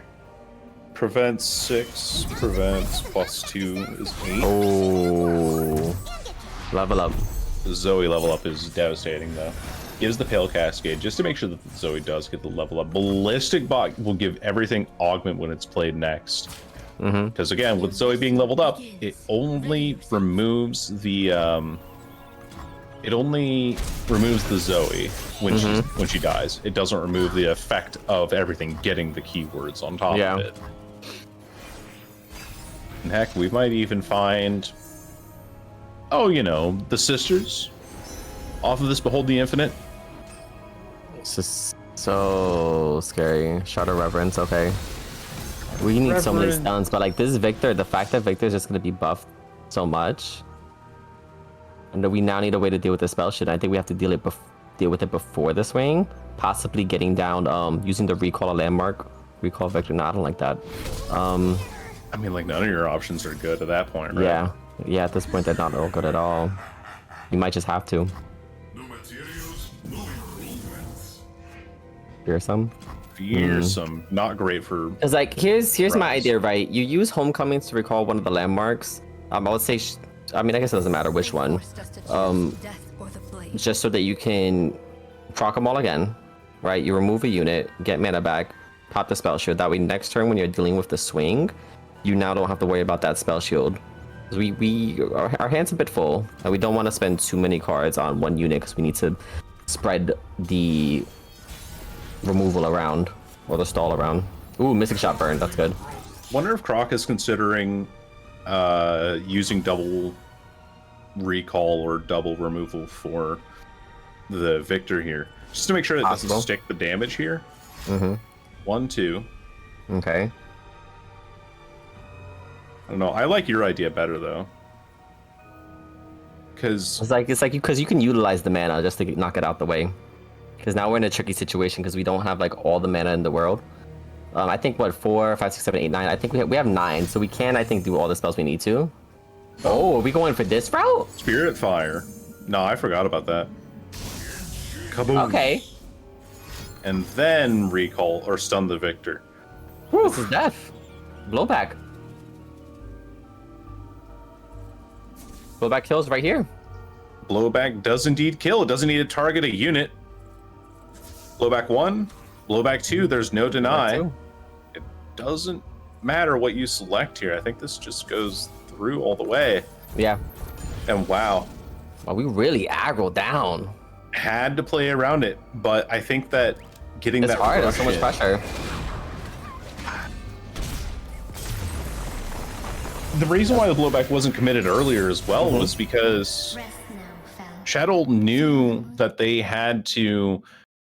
prevents 6, prevents +2 is 8. Oh, level up. Zoe level up is devastating though. Gives the Pale Cascade just to make sure that Zoe does get the level up. Ballistic Bot will give everything augment when it's played next. Because again, with Zoe being leveled up, it only removes the Zoe when she dies. It doesn't remove the effect of everything getting the keywords on top of it. And heck, we might even find, oh, you know, the sisters. off of this Behold the Infinite. It's just so scary. Shadow Reverence, okay. We need so many stuns, but like this Victor, the fact that Victor is just gonna be buffed so much, and that we now need a way to deal with the spell shit. I think we have to deal with it before the swing, possibly getting down, using the recall a landmark, recall Victor. No, I don't like that. I mean, like none of your options are good at that point, right? Yeah. At this point, they're not all good at all. You might just have to. No materials, no improvements. Fearsome. Fearsome, not great for. Cause like here's my idea, right? You use Homecomings to recall one of the landmarks. I would say, I mean, I guess it doesn't matter which one. Just so that you can proc them all again, right? You remove a unit, get mana back, pop the spell shield. That way, next turn when you're dealing with the swing, you now don't have to worry about that spell shield. Our hand's a bit full, and we don't want to spend too many cards on one unit because we need to spread the removal around, or the stall around. Ooh, Mystic Shot burn, that's good. Wonder if Croc is considering using double recall or double removal for the Victor here, just to make sure that it doesn't stick the damage here. 1, 2. Okay. I don't know. I like your idea better though, because because you can utilize the mana just to knock it out the way. Because now we're in a tricky situation because we don't have like all the mana in the world. I think what 4, 5, 6, 7, 8, 9. I think we have 9, so we can do all the spells we need to. Oh, are we going for this route? Spirit Fire. No, I forgot about that. Kaboom. Okay. And then recall or stun the Victor. Whew. This is death. Blowback. Blowback kills right here. Blowback does indeed kill. It doesn't need to target a unit. Blowback 1, blowback 2, there's no deny. It doesn't matter what you select here. I think this just goes through all the way. Yeah. And wow. Well, we really aggro down. Had to play around it, but I think that getting it's that hard. There's so much pressure. The reason why the blowback wasn't committed earlier as well was because Shaddoll knew that they had to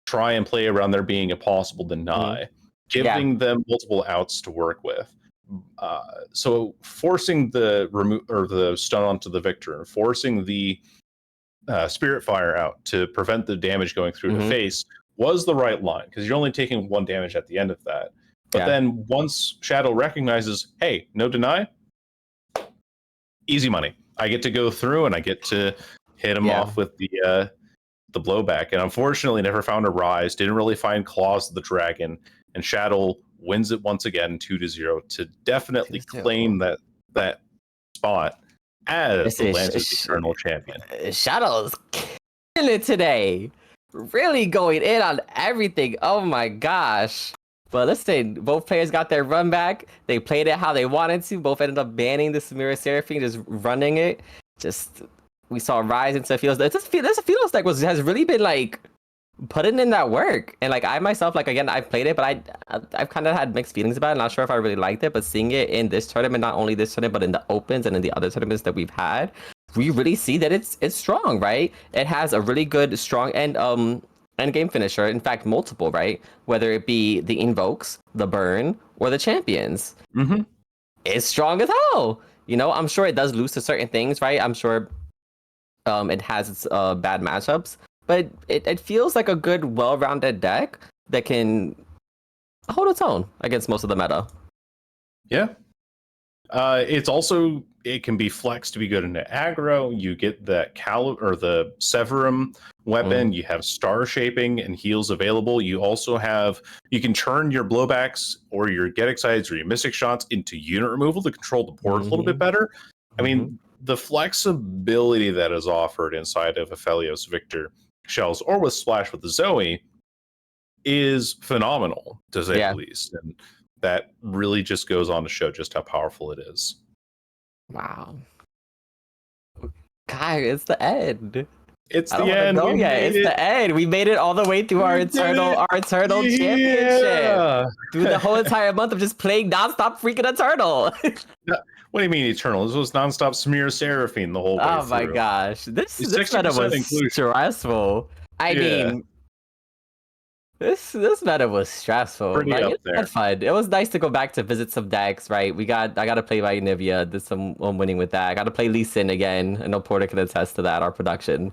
try and play around there being a possible deny, giving them multiple outs to work with. So forcing the the stun onto the Victor, forcing the Spirit Fire out to prevent the damage going through the face was the right line, because you're only taking 1 damage at the end of that. But then once Shaddoll recognizes, hey, no deny, easy money. I get to go through and I get to hit him off with the blowback. And unfortunately never found a rise, didn't really find Claws of the Dragon, and Shaddoll wins it once again 2-0 to definitely claim that spot as the Lance's Eternal Champion. Shaddoll is killing it today. Really going in on everything. Oh my gosh. But listen, both players got their run back. They played it how they wanted to. Both ended up banning the Samira Seraphine, just running it. We saw Rise into Philos. This Philos deck has really been like putting in that work. And like I myself, like again, I've played it, but I've kind of had mixed feelings about it. Not sure if I really liked it, but seeing it in this tournament, not only this tournament, but in the opens and in the other tournaments that we've had, we really see that it's strong, right? It has a really good, strong end game finisher. In fact, multiple, right? Whether it be the invokes, the burn, or the champions. It's strong as hell. You know, I'm sure it does lose to certain things, right? I'm sure it has its bad matchups, but it feels like a good, well-rounded deck that can hold its own against most of the meta. Yeah. It can be flexed to be good into aggro. You get the the Severum weapon. You have Star Shaping and heals available. You also you can turn your blowbacks or your Get Excited or your Mystic Shots into unit removal to control the board a little bit better. I mean, the flexibility that is offered inside of Aphelios Victor Shells or with Splash with the Zoe is phenomenal, to say the least. And that really just goes on to show just how powerful it is. Wow. Kai, it's the end. It's I the don't want to end. go We yet. made It's it. the end. We made it all the way through our We did eternal it. championship. Yeah. Through the whole entire month of just playing nonstop freaking Eternal. What do you mean eternal? This was nonstop smear Seraphine the whole way Oh through. my gosh. This It's meta 60% was inclusion. stressful. I Yeah. mean, this meta was stressful. Pretty Like up it there. was fun. It was nice to go back to visit some decks, right? I gotta play by Nivea. Did some winning with that. I gotta play Lee Sin again. I know Porter can attest to that. Our production.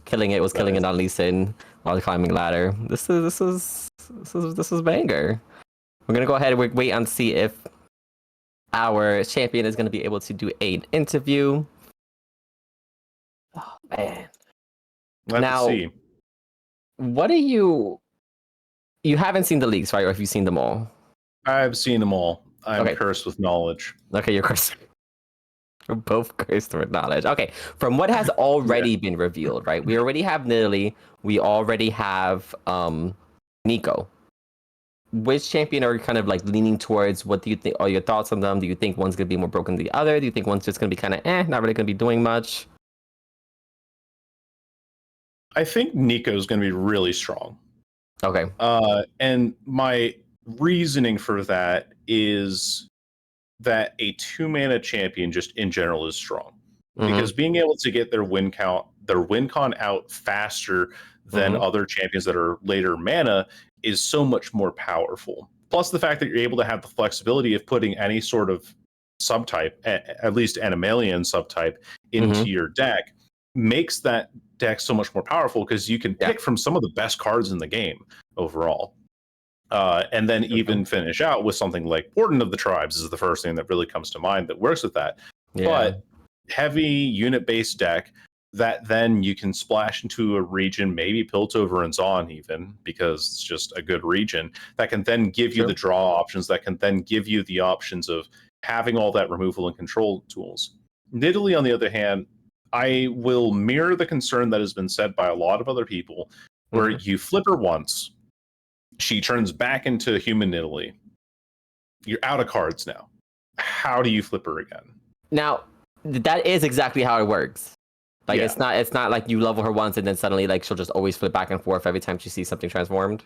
Killing it on Lee Sin while climbing ladder. This is banger. We're gonna go ahead and wait and see if our champion is gonna be able to do an interview. Oh man. Let's see. What do you haven't seen the leaks, right? Or have you seen them all? I've seen them all. I'm Okay. cursed with knowledge. Okay, you're cursed. We're both cursed with knowledge. Okay, from what has already been revealed, right? We already have Nidalee. We already have Nico. Which champion are you kind of like leaning towards? What do you think? Are your thoughts on them? Do you think one's gonna be more broken than the other? Do you think one's just gonna be kind of not really gonna be doing much? I think Nico's going to be really strong. Okay. And my reasoning for that is that a 2-mana champion just in general is strong. Because being able to get their win con out faster than other champions that are later mana is so much more powerful. Plus the fact that you're able to have the flexibility of putting any sort of subtype, at least Animalian subtype, into your deck makes that deck so much more powerful because you can pick from some of the best cards in the game overall. And then even finish out with something like Warden of the Tribes is the first thing that really comes to mind that works with that. Yeah. But heavy unit-based deck that then you can splash into a region, maybe Piltover and Zaun even, because it's just a good region, that can then give you the draw options, that can then give you the options of having all that removal and control tools. Nidalee, on the other hand, I will mirror the concern that has been said by a lot of other people, where you flip her once, she turns back into human Nidalee. You're out of cards now. How do you flip her again? Now, that is exactly how it works. Like it's not like you level her once and then suddenly like she'll just always flip back and forth every time she sees something transformed.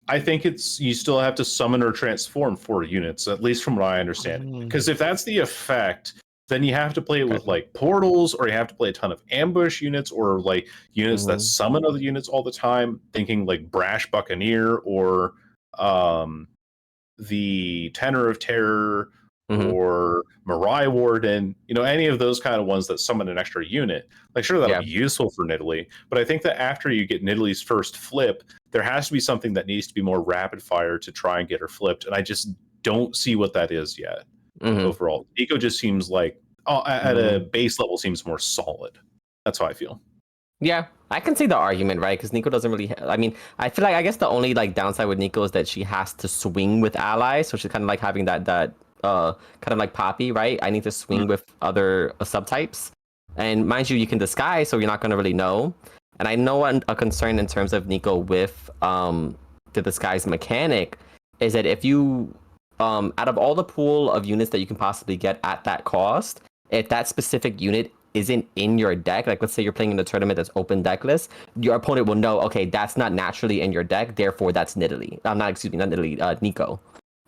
I think you still have to summon or transform 4 units, at least from what I understand. Because if that's the effect, then you have to play it with like portals, or you have to play a ton of ambush units, or like units that summon other units all the time, thinking like Brash Buccaneer or the Tenor of Terror or Mirai Warden, any of those kind of ones that summon an extra unit. Like, sure, that'll be useful for Nidalee, but I think that after you get Nidalee's first flip, there has to be something that needs to be more rapid fire to try and get her flipped, and I just don't see what that is yet. Overall, Nico just seems like at a base level seems more solid. That's how I feel. Yeah, I can see the argument, right? Because Nico doesn't really. I feel like I guess the only like downside with Nico is that she has to swing with allies, so she's kind of like having that kind of like Poppy, right? I need to swing with other subtypes, and mind you, you can disguise, so you're not going to really know. And I know a concern in terms of Nico with the disguise mechanic is that if you out of all the pool of units that you can possibly get at that cost, if that specific unit isn't in your deck, like let's say you're playing in a tournament that's open deck list, your opponent will know, okay, that's not naturally in your deck, therefore that's Nidalee. Not Nidalee, Nico.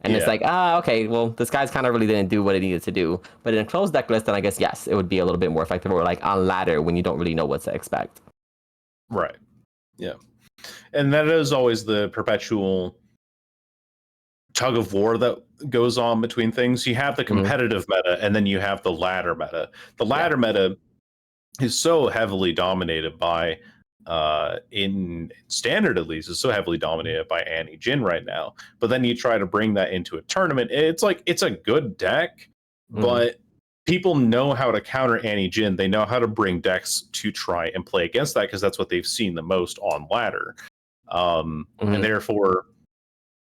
And it's like, okay, well, this guy's kind of really didn't do what it needed to do. But in a closed deck list, then I guess, yes, it would be a little bit more effective, or like on ladder when you don't really know what to expect. Right. Yeah. And that is always the perpetual tug of war that goes on between things. You have the competitive meta, and then you have the ladder meta. The ladder meta is so heavily dominated by in standard, at least, is so heavily dominated by Annie Jin right now. But then you try to bring that into a tournament, it's like it's a good deck, but people know how to counter Annie Jin. They know how to bring decks to try and play against that, because that's what they've seen the most on ladder. And therefore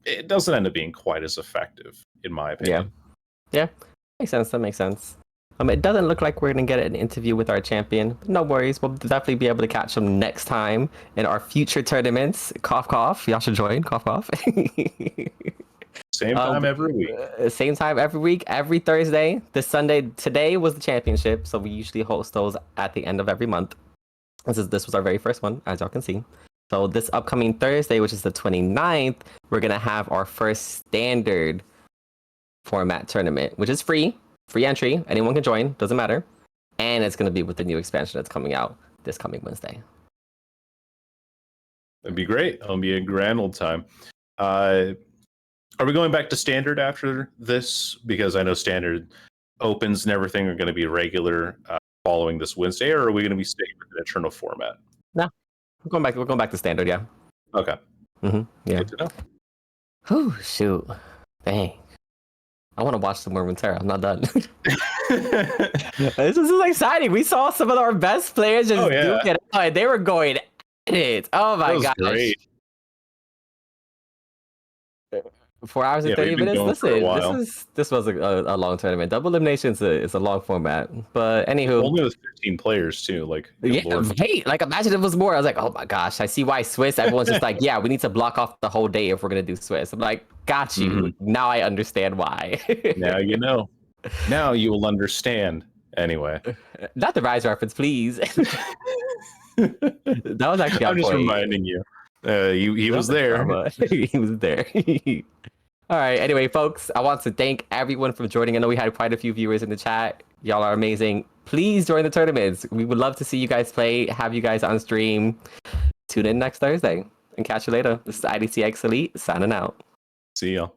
it doesn't end up being quite as effective, in my opinion. Yeah, makes sense. That makes sense. It doesn't look like we're going to get an interview with our champion. But no worries. We'll definitely be able to catch him next time in our future tournaments. Cough, cough. Y'all should join. Cough, cough. Same time every week. Same time every week, every Thursday. This Sunday, today was the championship, so we usually host those at the end of every month. This was our very first one, as y'all can see. So this upcoming Thursday, which is the 29th, we're gonna have our first standard format tournament, which is free entry. Anyone can join, doesn't matter. And it's gonna be with the new expansion that's coming out this coming Wednesday. That'd be great. It'll be a grand old time. Are we going back to standard after this? Because I know standard opens and everything are going to be regular following this Wednesday, or are we going to be staying with the eternal format? No, we're going back to standard. Yeah. Okay. Mm-hmm. Yeah. Good to know. Whew, shoot. Dang. I want to watch some more Runeterra. I'm not done. This is exciting. We saw some of our best players just duke it out. They were going at it. Oh my gosh. Great. 4 hours and 30 minutes. Listen, this was a long tournament. Double elimination is a long format, but anywho, only with 15 players too. Like, hey, like imagine if it was more. I was like, oh my gosh, I see why Swiss. Everyone's just like, yeah, we need to block off the whole day if we're gonna do Swiss. I'm like, got you. Mm-hmm. Now I understand why. Now you know. Now you will understand. Anyway, not the Rise reference, please. That was actually. I'm just reminding you. He was there. He was there. All right. Anyway, folks, I want to thank everyone for joining. I know we had quite a few viewers in the chat. Y'all are amazing. Please join the tournaments. We would love to see you guys play, have you guys on stream. Tune in next Thursday and catch you later. This is IDCxElite signing out. See y'all.